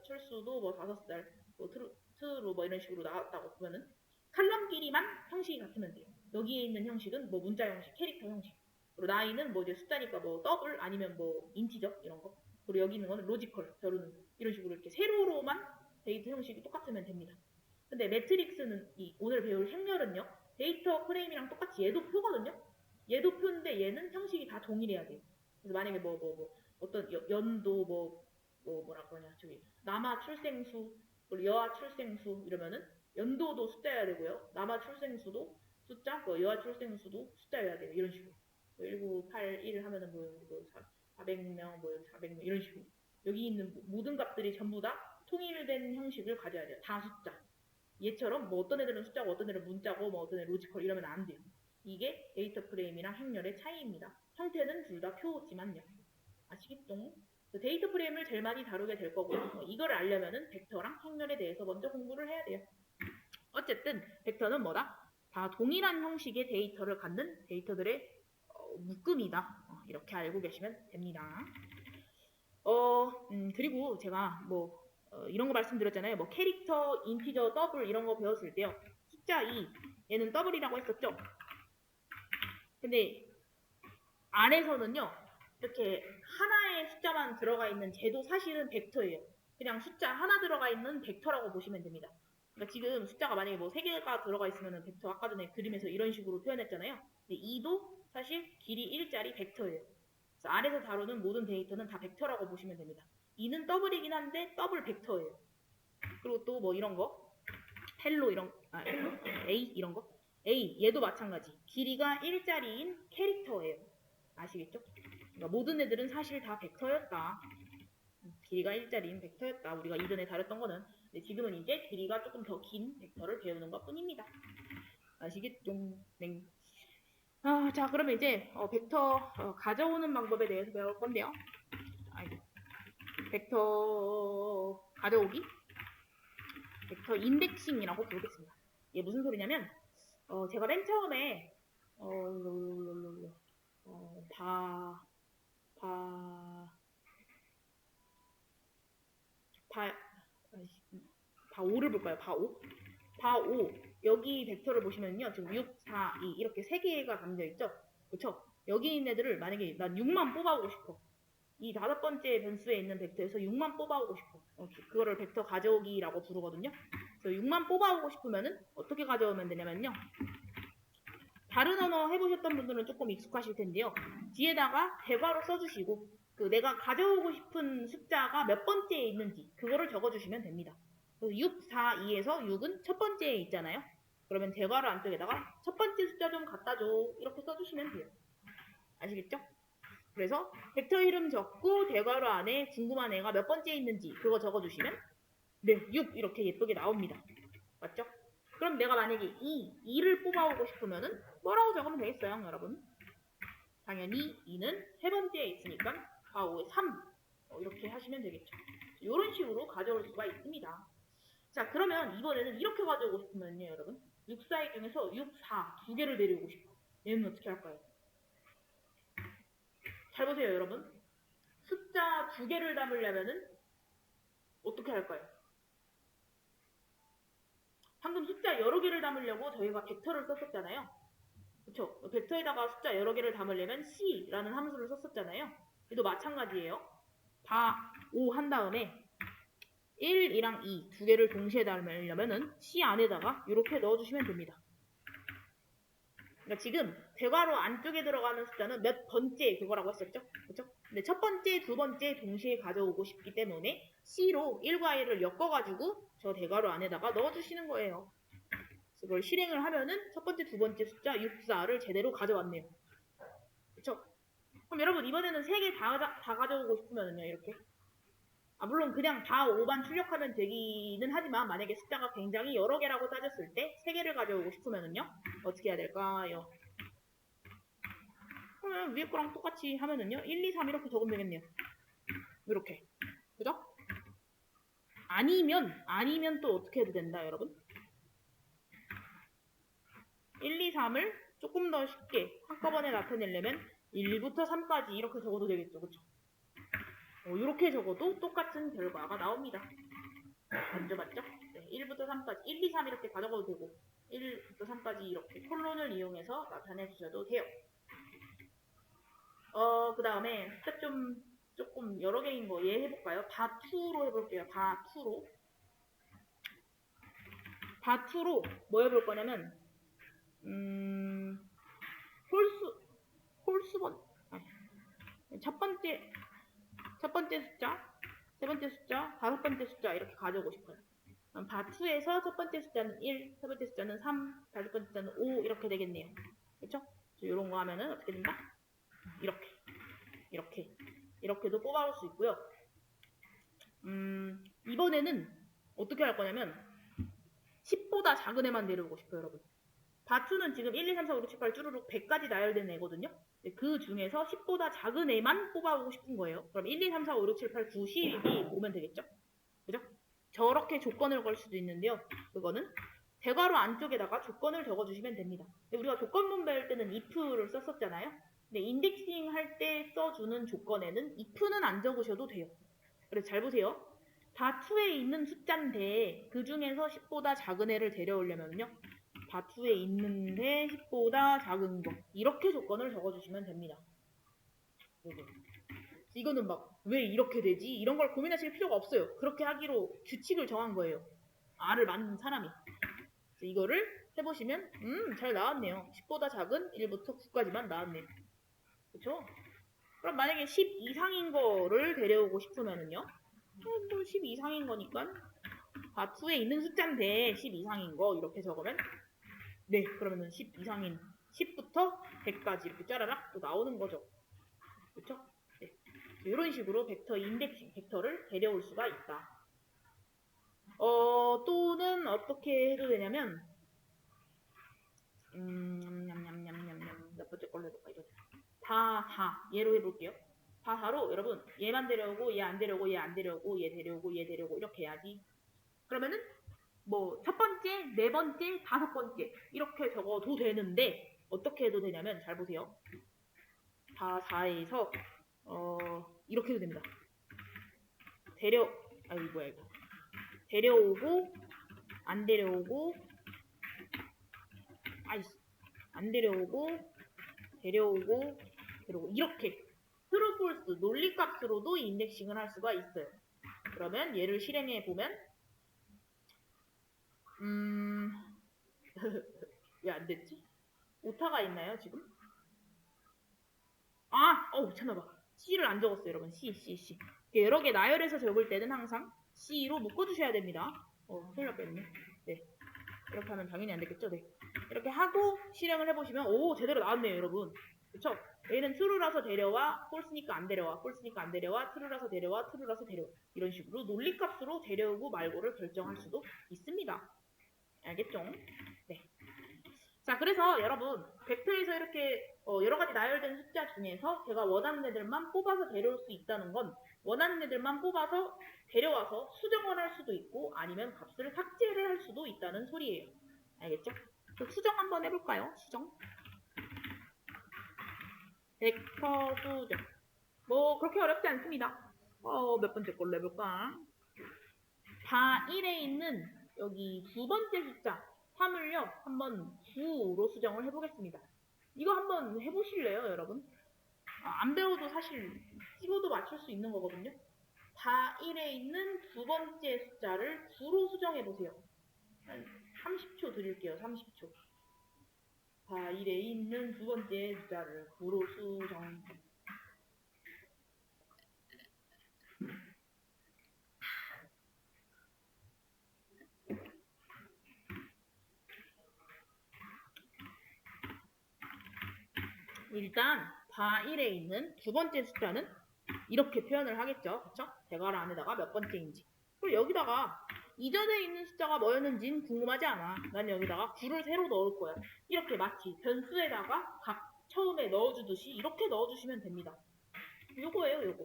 철수도 뭐 5살 뭐 트루 뭐 이런 식으로 나왔다고 보면은 칼럼끼리만 형식이 같으면 돼요. 여기에 있는 형식은 뭐 문자 형식, 캐릭터 형식. 그리고 나이는 뭐 이제 숫자니까 뭐 더블 아니면 뭐 인티저 이런 거. 그리고 여기 있는 거는 로지컬, 결혼은 이런 식으로 이렇게 세로로만 데이터 형식이 똑같으면 됩니다. 근데 매트릭스는 오늘 배울 행렬은요. 데이터 프레임이랑 똑같이 얘도 표거든요. 얘도 표인데 얘는 형식이 다 동일해야 돼요. 그래서 만약에 어떤 연도 뭐라고 하냐 저기 남아 출생수 그리고 여아 출생수 이러면은 연도도 숫자여야 되고요. 남아 출생수도 숫자, 여아 출생수도 숫자여야 돼요. 이런 식으로. 1981 하면은 400명, 400명 이런 식으로. 여기 있는 모든 값들이 전부 다 통일된 형식을 가져야 돼요. 다 숫자. 얘처럼 뭐 어떤 애들은 숫자고 어떤 애들은 문자고 뭐 어떤 애들은 로지컬 이러면 안 돼요. 이게 데이터 프레임이랑 행렬의 차이입니다. 형태는 둘 다 표지만요. 아시겠죠? 데이터 프레임을 제일 많이 다루게 될 거고요. 이걸 알려면은 벡터랑 행렬에 대해서 먼저 공부를 해야 돼요. 어쨌든 벡터는 뭐다? 다 동일한 형식의 데이터를 갖는 데이터들의 묶음이다. 이렇게 알고 계시면 됩니다. 그리고 제가 이런 거 말씀드렸잖아요. 뭐 캐릭터, 인티저, 더블 이런 거 배웠을 때요. 숫자 2, 얘는 더블이라고 했었죠. 근데 안에서는요. 이렇게 하나의 숫자만 들어가 있는 쟤도 사실은 벡터예요. 그냥 숫자 하나 들어가 있는 벡터라고 보시면 됩니다. 그러니까 지금 숫자가 만약에 뭐 3개가 들어가 있으면 벡터 아까 전에 그림에서 이런 식으로 표현했잖아요. 근데 2도 사실 길이 1짜리 벡터예요. 그래서 안에서 다루는 모든 데이터는 다 벡터라고 보시면 됩니다. 2는 더블이긴 한데 더블 벡터예요. 그리고 또 뭐 이런 거 헬로 A 이런 거 A 얘도 마찬가지 길이가 1짜리인 캐릭터예요. 아시겠죠? 그러니까 모든 애들은 사실 다 벡터였다. 길이가 1짜리인 벡터였다. 우리가 이전에 다뤘던 거는. 근데 지금은 이제 길이가 조금 더 긴 벡터를 배우는 것 뿐입니다. 아시겠죠? 네. 자, 그러면 이제 벡터 가져오는 방법에 대해서 배울 건데요. 벡터 가져오기, 벡터 인덱싱이라고 부르겠습니다. 이게 무슨 소리냐면 제가 맨 처음에 바오를 볼까요? 바오 여기 벡터를 보시면요 지금 6, 4, 2 이렇게 3개가 담겨 있죠. 그쵸? 여기 있는 애들을 만약에 난 6만 뽑아오고 싶어. 이 5번째 변수에 있는 벡터에서 6만 뽑아오고 싶어. 그거를 벡터 가져오기라고 부르거든요. 그래서 6만 뽑아오고 싶으면은 어떻게 가져오면 되냐면요. 다른 언어 해보셨던 분들은 조금 익숙하실 텐데요. 뒤에다가 대괄호 써주시고 내가 가져오고 싶은 숫자가 몇 번째에 있는지 그거를 적어주시면 됩니다. 그래서 6, 4, 2에서 6은 첫 번째에 있잖아요. 그러면 대괄호 안쪽에다가 첫 번째 숫자 좀 갖다 줘 이렇게 써주시면 돼요. 아시겠죠? 그래서 벡터 이름 적고 대괄호 안에 궁금한 애가 몇 번째에 있는지 그거 적어주시면 네, 6 이렇게 예쁘게 나옵니다. 맞죠? 그럼 내가 만약에 2를 뽑아오고 싶으면은 뭐라고 적으면 되겠어요, 여러분? 당연히 2는 세 번째에 있으니까 바오의 3 이렇게 하시면 되겠죠. 이런 식으로 가져올 수가 있습니다. 자, 그러면 이번에는 이렇게 가져오고 싶으면요, 여러분. 6, 4의 중에서 6, 4 두 개를 데려오고 싶어. 얘는 어떻게 할까요? 잘 보세요, 여러분. 숫자 두 개를 담으려면은 어떻게 할까요? 방금 숫자 여러 개를 담으려고 저희가 벡터를 썼었잖아요. 그쵸? 벡터에다가 숫자 여러 개를 담으려면 c라는 함수를 썼었잖아요. 얘도 마찬가지예요. 바5 한 다음에 1이랑 2 두 개를 동시에 담으려면은 c 안에다가 이렇게 넣어주시면 됩니다. 그러니까 지금 대괄호 안쪽에 들어가는 숫자는 몇 번째 그거라고 했었죠? 그쵸? 근데 첫 번째, 두 번째 동시에 가져오고 싶기 때문에 c로 1과 1을 엮어가지고 저 대괄호 안에다가 넣어주시는 거예요. 그걸 실행을 하면은 첫 번째, 두 번째 숫자 6, 4를 제대로 가져왔네요. 그쵸? 그럼 여러분 이번에는 3개 다 가져오고 싶으면은요 이렇게 물론 그냥 다 5반 출력하면 되기는 하지만 만약에 숫자가 굉장히 여러 개라고 따졌을 때 3개를 가져오고 싶으면은요 어떻게 해야 될까요? 그러면 위에 거랑 똑같이 하면은요 1, 2, 3 이렇게 적으면 되겠네요. 이렇게 그죠? 아니면 또 어떻게 해도 된다 여러분? 1, 2, 3을 조금 더 쉽게 한꺼번에 나타내려면 1부터 3까지 이렇게 적어도 되겠죠. 그쵸? 이렇게 적어도 똑같은 결과가 나옵니다. 맞죠? 네, 1부터 3까지 1, 2, 3 이렇게 다 적어도 되고 1부터 3까지 이렇게 콜론을 이용해서 나타내 주셔도 돼요. 그 다음에 스텝 조금 여러 개인 거 얘 해볼까요? 바2로 해볼게요. 바2로 뭐 해볼 거냐면 첫 번째 숫자, 세 번째 숫자, 다섯 번째 숫자 이렇게 가져오고 싶어요. 바2에서 첫 번째 숫자는 1, 세 번째 숫자는 3, 다섯 번째 숫자는 5 이렇게 되겠네요. 그렇죠? 이런 거 하면은 어떻게 된다? 이렇게도 뽑아올 수 있고요. 이번에는 어떻게 할 거냐면 10보다 작은 애만 내려오고 싶어요, 여러분. 바2는 지금 1, 2, 3, 4, 5, 6, 7, 8 쭈루룩 100까지 나열된 애거든요. 그 중에서 10보다 작은 애만 뽑아오고 싶은 거예요. 그럼 1, 2, 3, 4, 5, 6, 7, 8, 9, 10이 오면 되겠죠? 그죠? 저렇게 조건을 걸 수도 있는데요. 그거는 대괄호 안쪽에다가 조건을 적어주시면 됩니다. 우리가 조건문 배울 때는 if를 썼었잖아요. 근데 인덱싱 할 때 써주는 조건에는 if는 안 적으셔도 돼요. 그래서 잘 보세요. 바2에 있는 숫자인데 그 중에서 10보다 작은 애를 데려오려면요. 바2에 있는데 10보다 작은 거 이렇게 조건을 적어주시면 됩니다. 요거. 이거는 막 왜 이렇게 되지? 이런 걸 고민하실 필요가 없어요. 그렇게 하기로 규칙을 정한 거예요. R을 만든 사람이. 이거를 해보시면 잘 나왔네요. 10보다 작은 1부터 9까지만 나왔네요. 그쵸? 그럼 만약에 10 이상인 거를 데려오고 싶으면은요. 뭐 10 이상인 거니까 바2에 있는 숫자인데 10 이상인 거 이렇게 적으면 네 그러면은 10 이상인 10부터 100까지 이렇게 짜라락 또 나오는 거죠. 그쵸? 네. 이런 식으로 벡터 인덱싱, 벡터를 데려올 수가 있다. 또는 어떻게 해도 되냐면 몇 번째 걸로 해볼까 이거 다 얘로 해볼게요. 다4로 여러분 얘만 데려오고 얘 안 데려오고 얘 안 데려오고 얘 데려오고 얘 데려오고 이렇게 해야지. 그러면은 뭐 첫 번째, 네 번째, 다섯 번째 이렇게 적어도 되는데 어떻게 해도 되냐면 잘 보세요. 다4에서 이렇게 해도 됩니다. 데려오고 안 데려오고 안 데려오고 데려오고 이렇게 트루 폴스 논리값으로도 인덱싱을 할 수가 있어요. 그러면 얘를 실행해 보면 왜 안 됐지? 오타가 있나요 지금? 참나봐. C를 안 적었어요 여러분. C. 여러 개 나열해서 적을 때는 항상 C로 묶어주셔야 됩니다. 큰일 날 뻔했네. 네. 이렇게 하면 당연히 안 되겠죠? 네. 이렇게 하고 실행을 해보시면 제대로 나왔네요 여러분. 그쵸? 얘는 true라서 데려와, false니까 안 데려와, false니까 안 데려와, true라서 데려와, true라서 데려와. 이런 식으로 논리값으로 데려오고 말고를 결정할 수도 있습니다. 알겠죠? 네. 자, 그래서 여러분 벡터에서 이렇게 여러 가지 나열된 숫자 중에서 제가 원하는 애들만 뽑아서 데려올 수 있다는 건 원하는 애들만 뽑아서 데려와서 수정을 할 수도 있고 아니면 값을 삭제를 할 수도 있다는 소리예요. 알겠죠? 수정 한번 해볼까요? 수정. 벡터 수정. 뭐 그렇게 어렵지 않습니다. 몇 번째 걸로 해볼까? 다 1에 있는 여기 두 번째 숫자 3을요 한번 9로 수정을 해보겠습니다. 이거 한번 해보실래요 여러분? 안 배워도 사실 찍어도 맞출 수 있는 거거든요. 다 1에 있는 두 번째 숫자를 9로 수정해보세요. 한 30초 드릴게요. 30초. 다 1에 있는 두 번째 숫자를 9로 수정. 일단 다 1에 있는 두 번째 숫자는 이렇게 표현을 하겠죠. 그쵸? 대괄호 안에다가 몇 번째인지. 그리고 여기다가 이전에 있는 숫자가 뭐였는지는 궁금하지 않아. 난 여기다가 9를 새로 넣을 거야. 이렇게 마치 변수에다가 각 처음에 넣어주듯이 이렇게 넣어주시면 됩니다. 요거예요, 요거.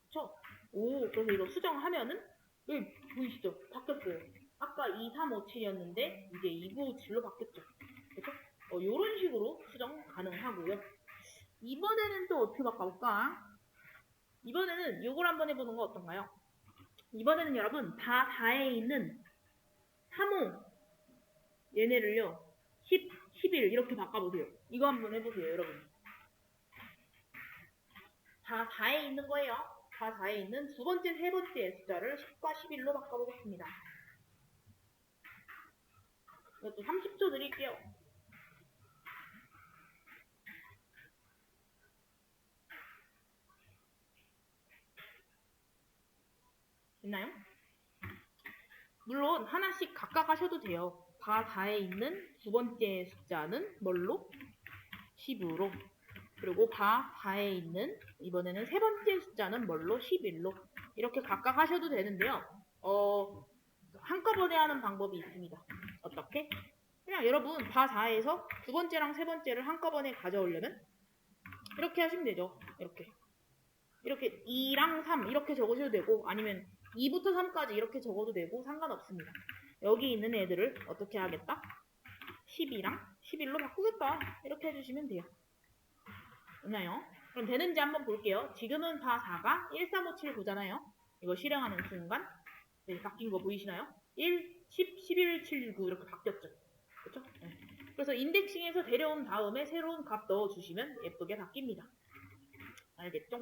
그쵸? 그래서 이거 수정하면은 여기 보이시죠? 바뀌었어요. 아까 2357이었는데 이제 2957로 바뀌었죠. 그쵸? 요런 식으로 수정 가능하고요. 이번에는 또 어떻게 바꿔볼까? 이번에는 요걸 한번 해보는 거 어떤가요? 이번에는 여러분 다 4에 있는 3호 얘네를요 10, 11 이렇게 바꿔보세요. 이거 한번 해보세요 여러분. 다 4에 있는 거예요. 다 4에 있는 두 번째, 세 번째 숫자를 10과 11로 바꿔보겠습니다. 이것도 30초 드릴게요. 됐나요? 물론 하나씩 각각 하셔도 돼요. 다 4에 있는 두 번째 숫자는 뭘로? 10으로. 그리고 다 4에 있는 이번에는 세 번째 숫자는 뭘로? 11로. 이렇게 각각 하셔도 되는데요. 한꺼번에 하는 방법이 있습니다. 어떻게? 그냥 여러분 다 4에서 두 번째랑 세 번째를 한꺼번에 가져오려면 이렇게 하시면 되죠. 이렇게 2랑 3 이렇게 적으셔도 되고 아니면 2부터 3까지 이렇게 적어도 되고 상관없습니다. 여기 있는 애들을 어떻게 하겠다? 12랑 11로 바꾸겠다. 이렇게 해주시면 돼요. 됐나요? 그럼 되는지 한번 볼게요. 지금은 다 4가 1, 3, 5, 7, 9잖아요. 이거 실행하는 순간 네, 바뀐 거 보이시나요? 1, 10, 11, 7, 9 이렇게 바뀌었죠. 그렇죠? 네. 그래서 인덱싱에서 데려온 다음에 새로운 값 넣어주시면 예쁘게 바뀝니다. 알겠죠?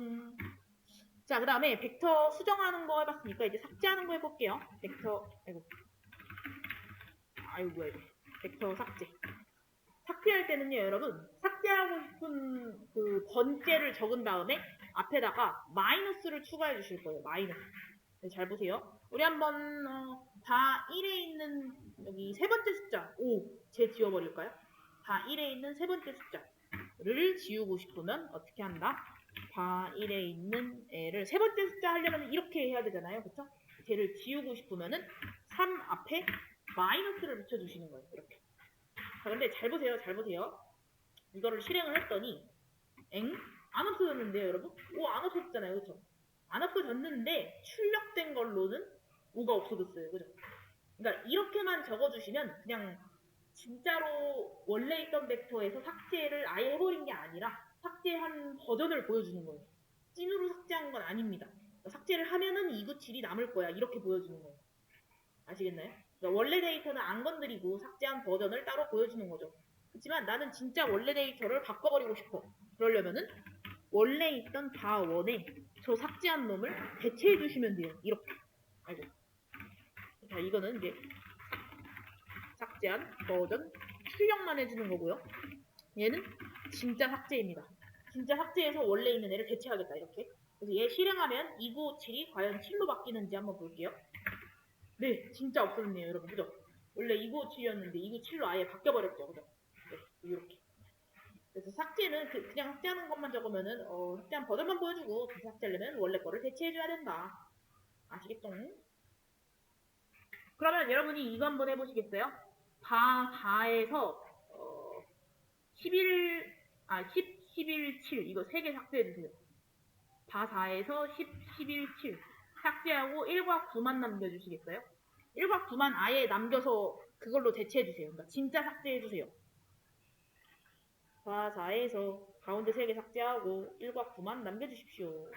자, 그 다음에 벡터 수정하는 거 해봤으니까 이제 삭제하는 거 해볼게요. 벡터, 뭐야 이거. 벡터 삭제. 삭제할 때는요, 여러분, 삭제하고 싶은 그 번째를 적은 다음에 앞에다가 마이너스를 추가해 주실 거예요. 마이너스. 네, 잘 보세요. 우리 한번 다 1에 있는 여기 세 번째 숫자 5, 제 지워버릴까요? 다 1에 있는 세 번째 숫자를 지우고 싶으면 어떻게 한다? 다 1에 있는 애를 세 번째 숫자 하려면 이렇게 해야 되잖아요. 그쵸? 쟤를 지우고 싶으면은 3 앞에 마이너스를 붙여주시는 거예요. 이렇게. 자, 근데 잘 보세요. 잘 보세요. 이거를 실행을 했더니 안 없어졌는데요, 여러분? 안 없어졌잖아요. 그쵸? 안 없어졌는데 출력된 걸로는 5가 없어졌어요. 그죠? 그러니까 이렇게만 적어주시면 그냥 진짜로 원래 있던 벡터에서 삭제를 아예 해버린 게 아니라 삭제한 버전을 보여주는 거예요. 찐으로 삭제한 건 아닙니다. 그러니까 삭제를 하면은 297이 남을 거야. 이렇게 보여주는 거예요. 아시겠나요? 그러니까 원래 데이터는 안 건드리고 삭제한 버전을 따로 보여주는 거죠. 그렇지만 나는 진짜 원래 데이터를 바꿔버리고 싶어. 그러려면은 원래 있던 바1에 저 삭제한 놈을 대체해 주시면 돼요. 이렇게. 아이고. 자, 이거는 이제 삭제한 버전 출력만 해주는 거고요. 얘는 진짜 삭제입니다. 진짜 삭제해서 원래 있는 애를 대체하겠다. 이렇게. 그래서 얘 실행하면 2957이 과연 7로 바뀌는지 한번 볼게요. 네, 진짜 없어졌네요, 여러분. 그죠? 원래 2957이었는데 297로 아예 바뀌어버렸죠. 그죠? 네, 이렇게. 그래서 삭제는 그냥 삭제하는 것만 적으면은 삭제한 버전만 보여주고 다시 삭제하려면 원래 거를 대체해줘야 된다. 아시겠죠? 그러면 여러분이 이거 한번 해보시겠어요? 바 4에서 11, 10, 11, 7 이거 3개 삭제해주세요. 바 4에서 10, 11, 7 삭제하고 1과 9만 남겨주시겠어요? 1과 9만 아예 남겨서 그걸로 대체해주세요. 그러니까 진짜 삭제해주세요. 바 4에서 가운데 3개 삭제하고 1과 9만 남겨주십시오.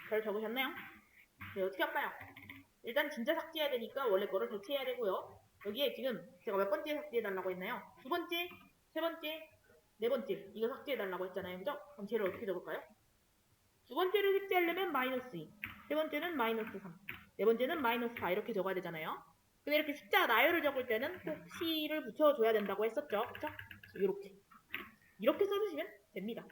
잘 적으셨나요? 네, 어떻게 할까요? 일단 진짜 삭제해야 되니까 원래 거를 대체해야 되고요. 여기에 지금 제가 몇 번째 삭제해달라고 했나요? 두 번째, 세 번째, 네 번째 이거 삭제해달라고 했잖아요. 그죠? 그럼 쟤를 어떻게 적을까요? 두 번째를 삭제하려면 마이너스 2, 세 번째는 마이너스 3, 네 번째는 마이너스 4 이렇게 적어야 되잖아요. 근데 이렇게 숫자 나열을 적을 때는 꼭 C를 붙여줘야 된다고 했었죠. 그쵸? 이렇게 써주시면 됩니다.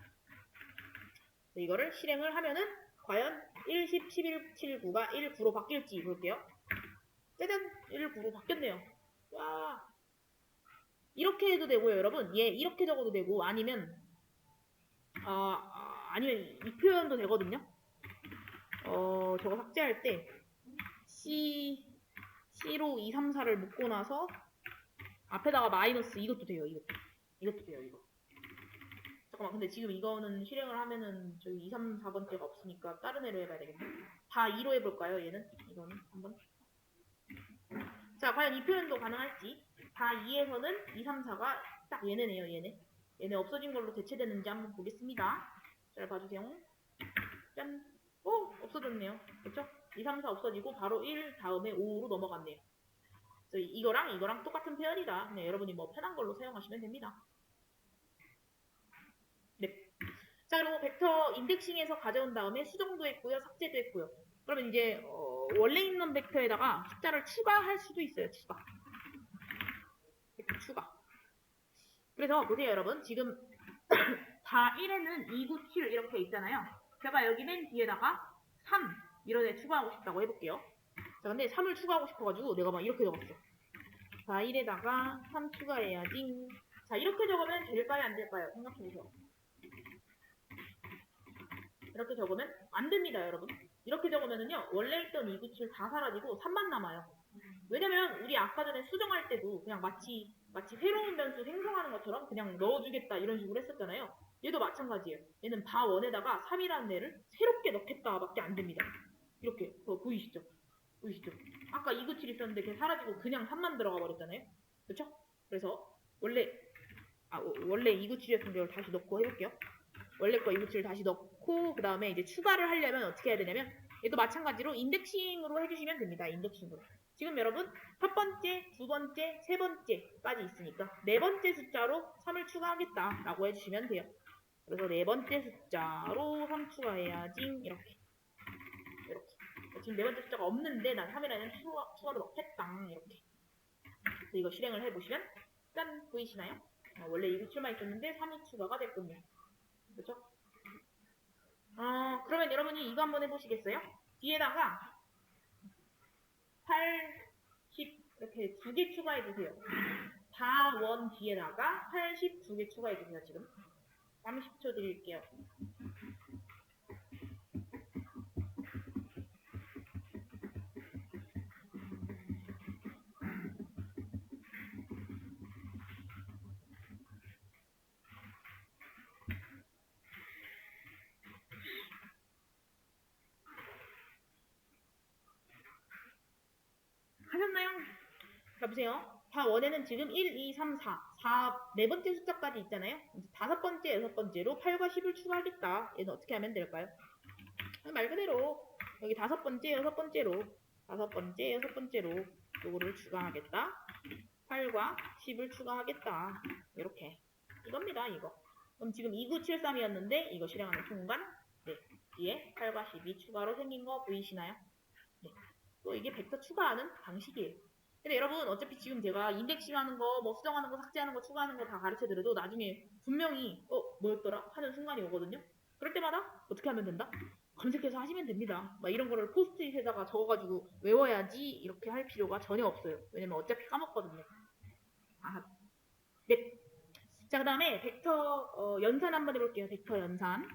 이거를 실행을 하면은 과연 1, 10, 11, 7, 9가 1, 9로 바뀔지 볼게요. 짜잔! 1, 9로 바뀌었네요. 와! 이렇게 해도 되고요, 여러분. 이렇게 적어도 되고, 아니면 이 표현도 되거든요. 저거 삭제할 때, C로 2, 3, 4를 묶고 나서, 앞에다가 마이너스 이것도 돼요, 이것도 돼요, 이거. 잠깐만, 근데 지금 이거는 실행을 하면은 저기 2, 3, 4번째가 없으니까 다른 애로 해봐야 되겠네. 다 2로 해볼까요, 얘는? 이거는 한번. 자, 과연 이 표현도 가능할지. 다 2에서는 2, 3, 4가 딱 얘네네요, 얘네. 얘네 없어진 걸로 대체되는지 한번 보겠습니다. 잘 봐주세요. 짠. 없어졌네요. 그쵸? 2, 3, 4 없어지고 바로 1 다음에 5로 넘어갔네요. 그래서 이거랑 똑같은 표현이다. 네, 여러분이 뭐 편한 걸로 사용하시면 됩니다. 네. 자, 그리고 벡터 인덱싱에서 가져온 다음에 수정도 했고요. 삭제도 했고요. 그러면 이제 원래 있는 벡터에다가 숫자를 추가할 수도 있어요. 추가. 그래서 보세요, 여러분. 지금 다 1에는 2, 9, 7 이렇게 있잖아요. 제가 여기 맨 뒤에다가 3 이런 애 추가하고 싶다고 해볼게요. 자, 근데 3을 추가하고 싶어가지고 내가 막 이렇게 적었어. 자, 1에다가 3 추가해야지. 자, 이렇게 적으면 될까요? 안 될까요? 생각해보세요. 이렇게 적으면 안 됩니다, 여러분. 이렇게 적으면은요, 원래 있던 2, 9, 7 다 사라지고 3만 남아요. 왜냐면 우리 아까 전에 수정할 때도 그냥 마치 새로운 변수 생성하는 것처럼 그냥 넣어주겠다 이런 식으로 했었잖아요. 얘도 마찬가지예요. 얘는 바1에다가 3이라는 애를 새롭게 넣겠다 밖에 안 됩니다. 이렇게 보이시죠? 보이시죠? 아까 297 있었는데 걔 사라지고 그냥 3만 들어가 버렸잖아요. 그쵸? 그래서 원래 297이었던 걸 다시 넣고 해볼게요. 원래 거 297을 다시 넣고 그 다음에 이제 추가를 하려면 어떻게 해야 되냐면 얘도 마찬가지로 인덱싱으로 해주시면 됩니다. 인덱싱으로. 지금 여러분 첫 번째, 두 번째, 세 번째까지 있으니까 네 번째 숫자로 3을 추가하겠다라고 해주시면 돼요. 그래서 네 번째 숫자로 3 추가해야지 이렇게. 지금 네 번째 숫자가 없는데 난 3이라는 추가로 넣겠다 이렇게. 그래서 이거 실행을 해보시면 짠 보이시나요? 원래 297만 있었는데 3이 추가가 됐군요. 그렇죠? 그러면 여러분이 이거 한번 해보시겠어요? 뒤에다가 8, 10 이렇게 두 개 추가해주세요. 다 원 뒤에다가 80 두 개 추가해주세요. 지금 30초 드릴게요. 하셨나요? 자, 보세요. 다 원에는 지금 1, 2, 3, 4, 네 번째 숫자까지 있잖아요. 이제 다섯 번째, 여섯 번째로 8과 10을 추가하겠다. 얘는 어떻게 하면 될까요? 말 그대로 여기 다섯 번째, 여섯 번째로 요거를 추가하겠다. 8과 10을 추가하겠다. 이렇게. 이겁니다, 이거. 그럼 지금 2973이었는데 이거 실행하는 순간 뒤에 8과 10이 추가로 생긴 거 보이시나요? 네. 또 이게 벡터 추가하는 방식이에요. 근데 여러분 어차피 지금 제가 인덱싱하는 거, 뭐 수정하는 거, 삭제하는 거, 추가하는 거 다 가르쳐드려도 나중에 분명히 뭐였더라? 하는 순간이 오거든요. 그럴 때마다 어떻게 하면 된다? 검색해서 하시면 됩니다. 막 이런 거를 포스트잇에다가 적어가지고 외워야지 이렇게 할 필요가 전혀 없어요. 왜냐면 어차피 까먹거든요. 네. 자, 그 다음에 벡터 연산 한번 해볼게요. 벡터 연산.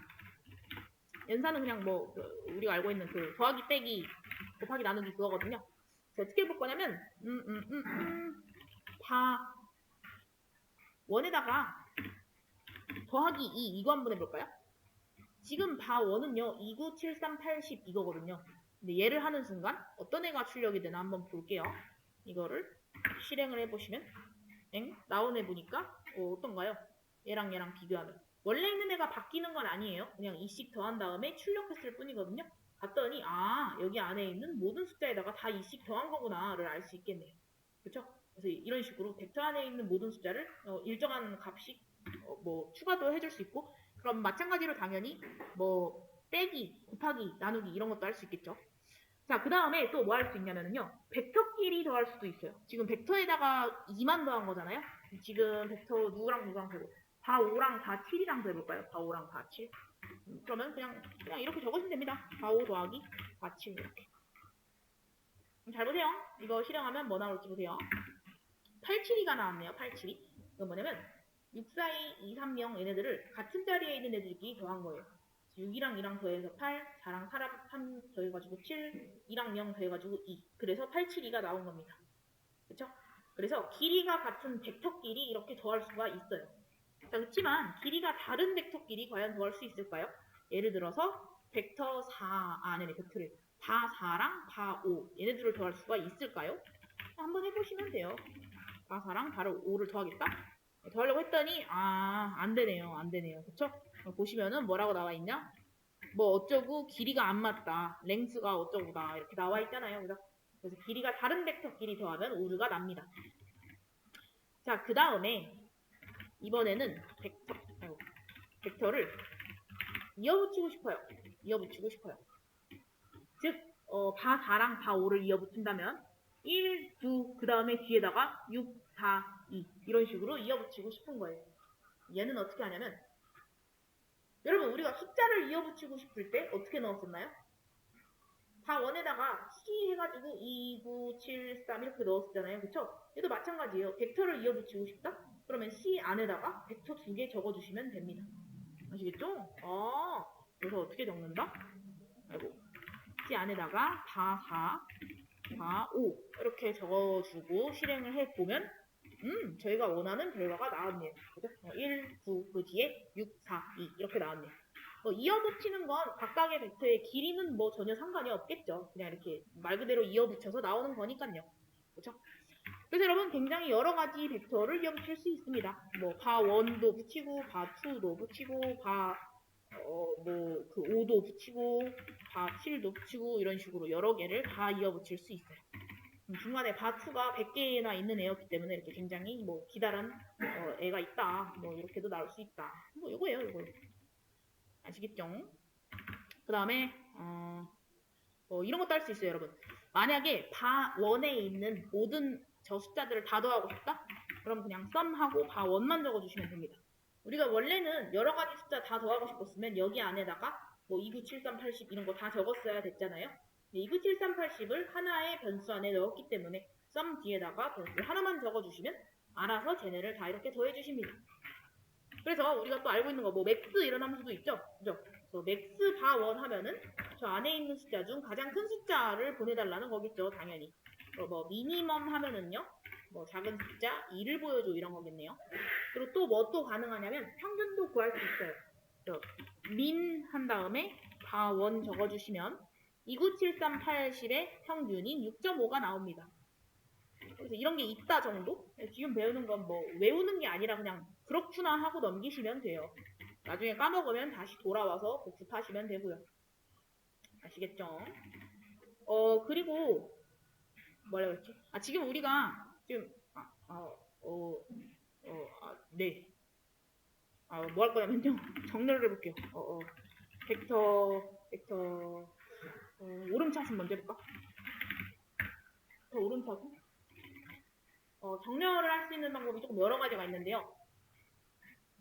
연산은 그냥 뭐 우리가 알고 있는 그 더하기 빼기 곱하기 나누기 그거거든요. 자, 어떻게 해볼 거냐면 다 원에다가 더하기 2 이거 한번 해볼까요? 지금 바 원은요 29, 73, 80 이거거든요. 근데 얘를 하는 순간 어떤 애가 출력이 되나 한번 볼게요. 이거를 실행을 해보시면 나온 애 보니까 어떤가요? 얘랑 비교하면 원래 있는 애가 바뀌는 건 아니에요. 그냥 2씩 더한 다음에 출력했을 뿐이거든요. 봤더니 여기 안에 있는 모든 숫자에다가 다 2씩 더한 거구나를 알 수 있겠네요. 그렇죠? 그래서 이런 식으로 벡터 안에 있는 모든 숫자를 일정한 값씩 뭐 추가도 해줄 수 있고 그럼 마찬가지로 당연히 뭐 빼기, 곱하기, 나누기 이런 것도 할 수 있겠죠. 자, 그 다음에 또 뭐 할 수 있냐면요. 벡터끼리 더할 수도 있어요. 지금 벡터에다가 2만 더한 거잖아요. 지금 벡터 누구랑 더고 다 5랑 다 7이랑 더해볼까요? 다 5랑 다 7. 그러면 그냥 이렇게 적으시면 됩니다. 다 5 더하기 다 7 이렇게. 잘 보세요. 이거 실행하면 뭐 나올지 보세요. 872가 나왔네요. 872. 이건 뭐냐면 642, 230 얘네들을 같은 자리에 있는 애들끼리 더한 거예요. 6이랑 2랑 더해서 8, 4랑 4랑 3 더해가지고 7, 2랑 0 더해가지고 2. 그래서 872가 나온 겁니다. 그쵸? 그래서 길이가 같은 벡터끼리 이렇게 더할 수가 있어요. 자, 그렇지만 길이가 다른 벡터끼리 과연 더할 수 있을까요? 예를 들어서 벡터 4, 벡터를 바 4랑 바 5 얘네들을 더할 수가 있을까요? 한번 해보시면 돼요. 바 4랑 바로 5를 더하겠다? 더하려고 했더니 안 되네요. 그쵸? 보시면은 뭐라고 나와 있냐? 뭐 어쩌고 길이가 안 맞다. 랭스가 어쩌고다. 이렇게 나와 있잖아요. 그래서 길이가 다른 벡터끼리 더하면 오류가 납니다. 자, 그 다음에 이번에는 벡터를 이어붙이고 싶어요. 즉, 바 4랑 바 5를 이어붙인다면 1, 2, 그 다음에 뒤에다가 6, 4, 2 이런 식으로 이어붙이고 싶은 거예요. 얘는 어떻게 하냐면 여러분 우리가 숫자를 이어붙이고 싶을 때 어떻게 넣었었나요? 바 원에다가 C 해가지고 2, 9, 7, 3 이렇게 넣었었잖아요. 그쵸? 얘도 마찬가지예요. 벡터를 이어붙이고 싶다? 그러면 C 안에다가 벡터 2개 적어주시면 됩니다. 아시겠죠? 그래서 어떻게 적는다? C 안에다가 바 4, 바 5 이렇게 적어주고 실행을 해보면 저희가 원하는 결과가 나왔네요. 그죠? 1, 9, 그 뒤에 6, 4, 2 이렇게 나왔네요. 이어붙이는 건 각각의 벡터의 길이는 뭐 전혀 상관이 없겠죠. 그냥 이렇게 말 그대로 이어붙여서 나오는 거니까요. 그렇죠? 그래서 여러분 굉장히 여러 가지 벡터를 이어붙일 수 있습니다. 뭐 바1도 붙이고 바2도 붙이고 뭐 그 5도 붙이고 바7도 붙이고 이런 식으로 여러 개를 다 이어붙일 수 있어요. 중간에 바2가 100개나 있는 애였기 때문에 이렇게 굉장히 뭐 기다란 애가 있다. 뭐 이렇게도 나올 수 있다. 뭐 이거예요, 이거. 아시겠죠? 그 다음에 이런 것도 할 수 있어요, 여러분. 만약에 바1에 있는 모든 저 숫자들을 다 더하고 싶다? 그럼 그냥 썸하고 바1만 적어주시면 됩니다. 우리가 원래는 여러 가지 숫자 다 더하고 싶었으면 여기 안에다가 뭐 297380 이런 거 다 적었어야 됐잖아요. 297380을 하나의 변수 안에 넣었기 때문에 썸 뒤에다가 변수 하나만 적어주시면 알아서 쟤네를 다 이렇게 더해주십니다. 그래서 우리가 또 알고 있는 거 뭐 맥스 이런 함수도 있죠. 그죠? 그래서 맥스 바1 하면은 저 안에 있는 숫자 중 가장 큰 숫자를 보내달라는 거겠죠. 당연히. 뭐 미니멈 하면은요. 뭐 작은 숫자 2를 보여줘 이런 거겠네요. 그리고 또 뭐 또 가능하냐면 평균도 구할 수 있어요. 민 한 다음에 바1 적어주시면 297380의 평균인 6.5가 나옵니다. 그래서 이런 게 있다 정도? 지금 배우는 건 뭐 외우는 게 아니라 그냥 그렇구나 하고 넘기시면 돼요. 나중에 까먹으면 다시 돌아와서 복습하시면 되고요. 아시겠죠? 그리고 뭐라고 했지? 지금 우리가 지금 네. 뭐 할 거냐면요. 정렬을 해볼게요. 벡터 오름차순 먼저 해볼까? 오름차순? 정렬을 할 수 있는 방법이 조금 여러 가지가 있는데요.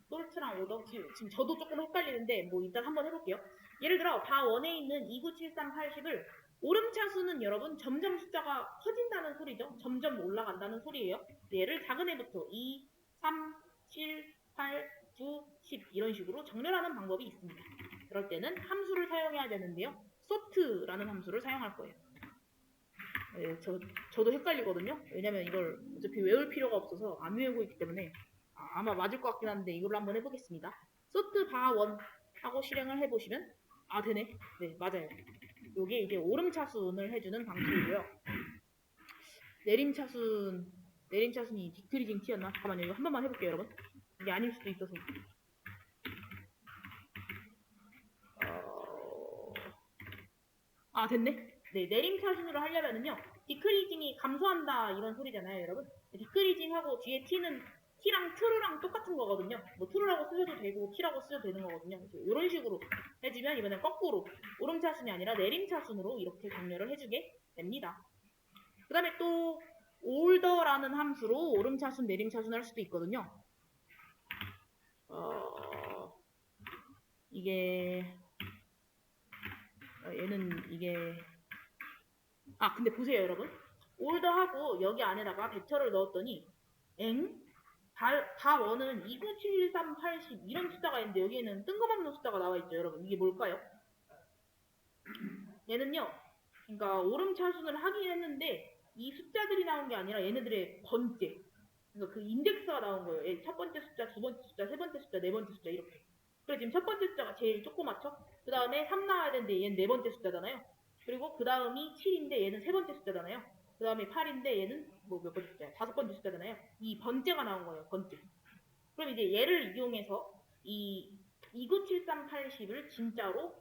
솔트랑 오더 지금 저도 조금 헷갈리는데 뭐 일단 한번 해볼게요. 예를 들어 바1에 있는 297380을 오름차수는 여러분 점점 숫자가 커진다는 소리죠. 점점 올라간다는 소리예요. 얘를 작은 애부터 2, 3, 7, 8, 9, 10 이런 식으로 정렬하는 방법이 있습니다. 그럴 때는 함수를 사용해야 되는데요. sort라는 함수를 사용할 거예요. 네, 저도 헷갈리거든요. 왜냐면 이걸 어차피 외울 필요가 없어서 안 외우고 있기 때문에 아마 맞을 것 같긴 한데 이걸로 한번 해보겠습니다. sort 바1 하고 실행을 해보시면 되네. 네, 맞아요. 이게 이제 오름차순을 해주는 방식이고요. 내림차순이 디크리징 T였나? 잠깐만요. 이거 한 번만 해볼게요, 여러분. 이게 아닐 수도 있어서. 됐네. 네, 내림차순으로 하려면은요. 디크리징이 감소한다 이런 소리잖아요, 여러분. 디크리징하고 뒤에 T는 T랑 true랑 똑같은 거거든요. 뭐 true라고 쓰셔도 되고 T라고 쓰셔도 되는 거거든요. 그래서 이런 식으로 해주면 이번엔 거꾸로 오름차순이 아니라 내림차순으로 이렇게 정렬을 해주게 됩니다. 그 다음에 또 older라는 함수로 오름차순, 내림차순 할 수도 있거든요. 얘는 이게 근데 보세요, 여러분. older하고 여기 안에다가 벡터를 넣었더니 바1은 297380 이런 숫자가 있는데 여기에는 뜬금없는 숫자가 나와 있죠, 여러분. 이게 뭘까요? 얘는요. 그러니까 오름차순을 하긴 했는데 이 숫자들이 나온 게 아니라 얘네들의 번째. 그러니까 그 인덱스가 나온 거예요. 첫 번째 숫자, 두 번째 숫자, 세 번째 숫자, 네 번째 숫자 이렇게. 그래서 지금 첫 번째 숫자가 제일 조그맣죠? 그 다음에 3 나와야 되는데 얘는 네 번째 숫자잖아요. 그리고 그 다음이 7인데 얘는 세 번째 숫자잖아요. 그 다음에 8인데 얘는 뭐 몇 번째 숫자야? 다섯 번째 숫자잖아요. 이 번째가 나온 거예요. 번째. 그럼 이제 얘를 이용해서 이 297380을 진짜로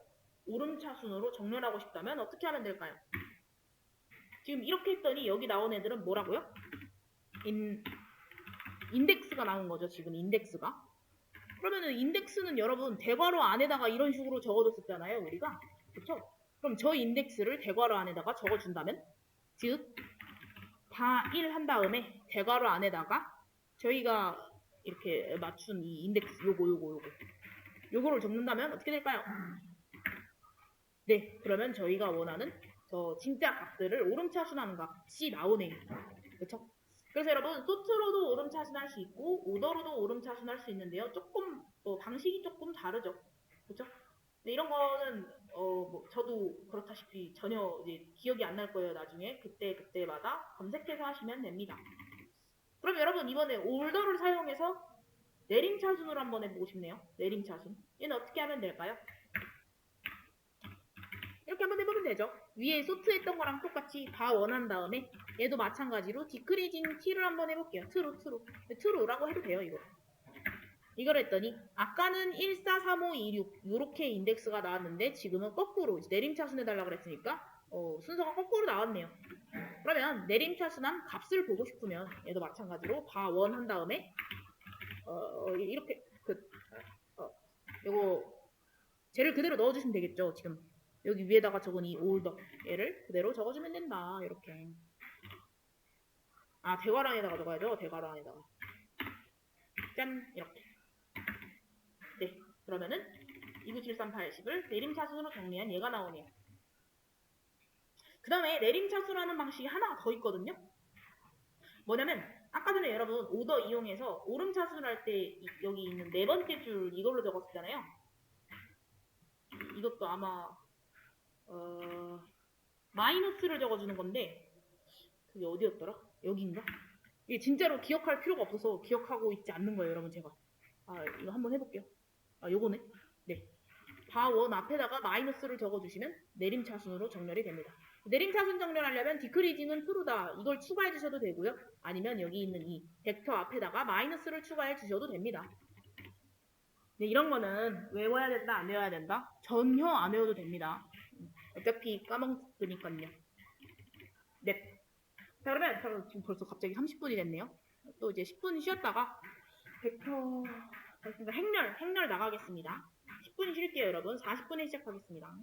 오름차순으로 정렬하고 싶다면 어떻게 하면 될까요? 지금 이렇게 했더니 여기 나온 애들은 뭐라고요? 인덱스가 나온 거죠. 지금 인덱스가. 그러면은 인덱스는 여러분 대괄호 안에다가 이런 식으로 적어줬었잖아요. 우리가. 그렇죠? 그럼 저 인덱스를 대괄호 안에다가 적어준다면 즉 바1 한 다음에 대괄호 안에다가 저희가 이렇게 맞춘 이 인덱스 요거를 적는다면 어떻게 될까요? 네, 그러면 저희가 원하는 저 진짜 값들을 오름차순하는 값이 나오네요. 그렇죠? 그래서 여러분 소트로도 오름차순 할 수 있고 오더로도 오름차순 할 수 있는데요. 조금 방식이 조금 다르죠. 그렇죠? 네, 이런 거는 뭐 저도 그렇다시피 전혀 이제 기억이 안 날 거예요. 나중에 그때마다 검색해서 하시면 됩니다. 그럼 여러분 이번에 올더를 사용해서 내림차순으로 한번 해보고 싶네요. 내림차순. 얘는 어떻게 하면 될까요? 이렇게 한번 해보면 되죠. 위에 소트했던 거랑 똑같이 다 원한 다음에 얘도 마찬가지로 디크리징 t를 한번 해볼게요. true라고 해도 돼요. 이걸 했더니 아까는 1, 4, 3, 5, 2, 6 요렇게 인덱스가 나왔는데 지금은 거꾸로 내림차순 해달라고 그랬으니까 순서가 거꾸로 나왔네요. 그러면 내림차순한 값을 보고 싶으면 얘도 마찬가지로 다 원 한 다음에 이렇게 요거 쟤를 그대로 넣어주시면 되겠죠. 지금 여기 위에다가 적은 이 올더 얘를 그대로 적어주면 된다. 이렇게 대괄호에다가 적어야죠. 대괄호에다가 짠 이렇게. 네, 그러면은 297380을 내림차순으로 정리한 얘가 나오네요. 그 다음에 내림차수라는 방식이 하나가 더 있거든요. 뭐냐면 아까 전에 여러분 오더 이용해서 오름차수를 할 때 여기 있는 네 번째 줄 이걸로 적었잖아요. 이것도 아마 마이너스를 적어주는 건데 그게 어디였더라? 여기인가? 이게 진짜로 기억할 필요가 없어서 기억하고 있지 않는 거예요, 여러분. 제가 이거 한번 해볼게요. 요거네. 네. 바원 앞에다가 마이너스를 적어주시면 내림차순으로 정렬이 됩니다. 내림차순 정렬하려면 디크리징은 true다. 이걸 추가해 주셔도 되고요. 아니면 여기 있는 이 벡터 앞에다가 마이너스를 추가해 주셔도 됩니다. 네, 이런 거는 외워야 된다, 안 외워야 된다? 전혀 안 외워도 됩니다. 어차피 까먹으니까요. 네. 자, 그러면 지금 벌써 갑자기 30분이 됐네요. 또 이제 10분 쉬었다가 벡터 행렬 나가겠습니다. 10분 쉴게요, 여러분. 40분에 시작하겠습니다.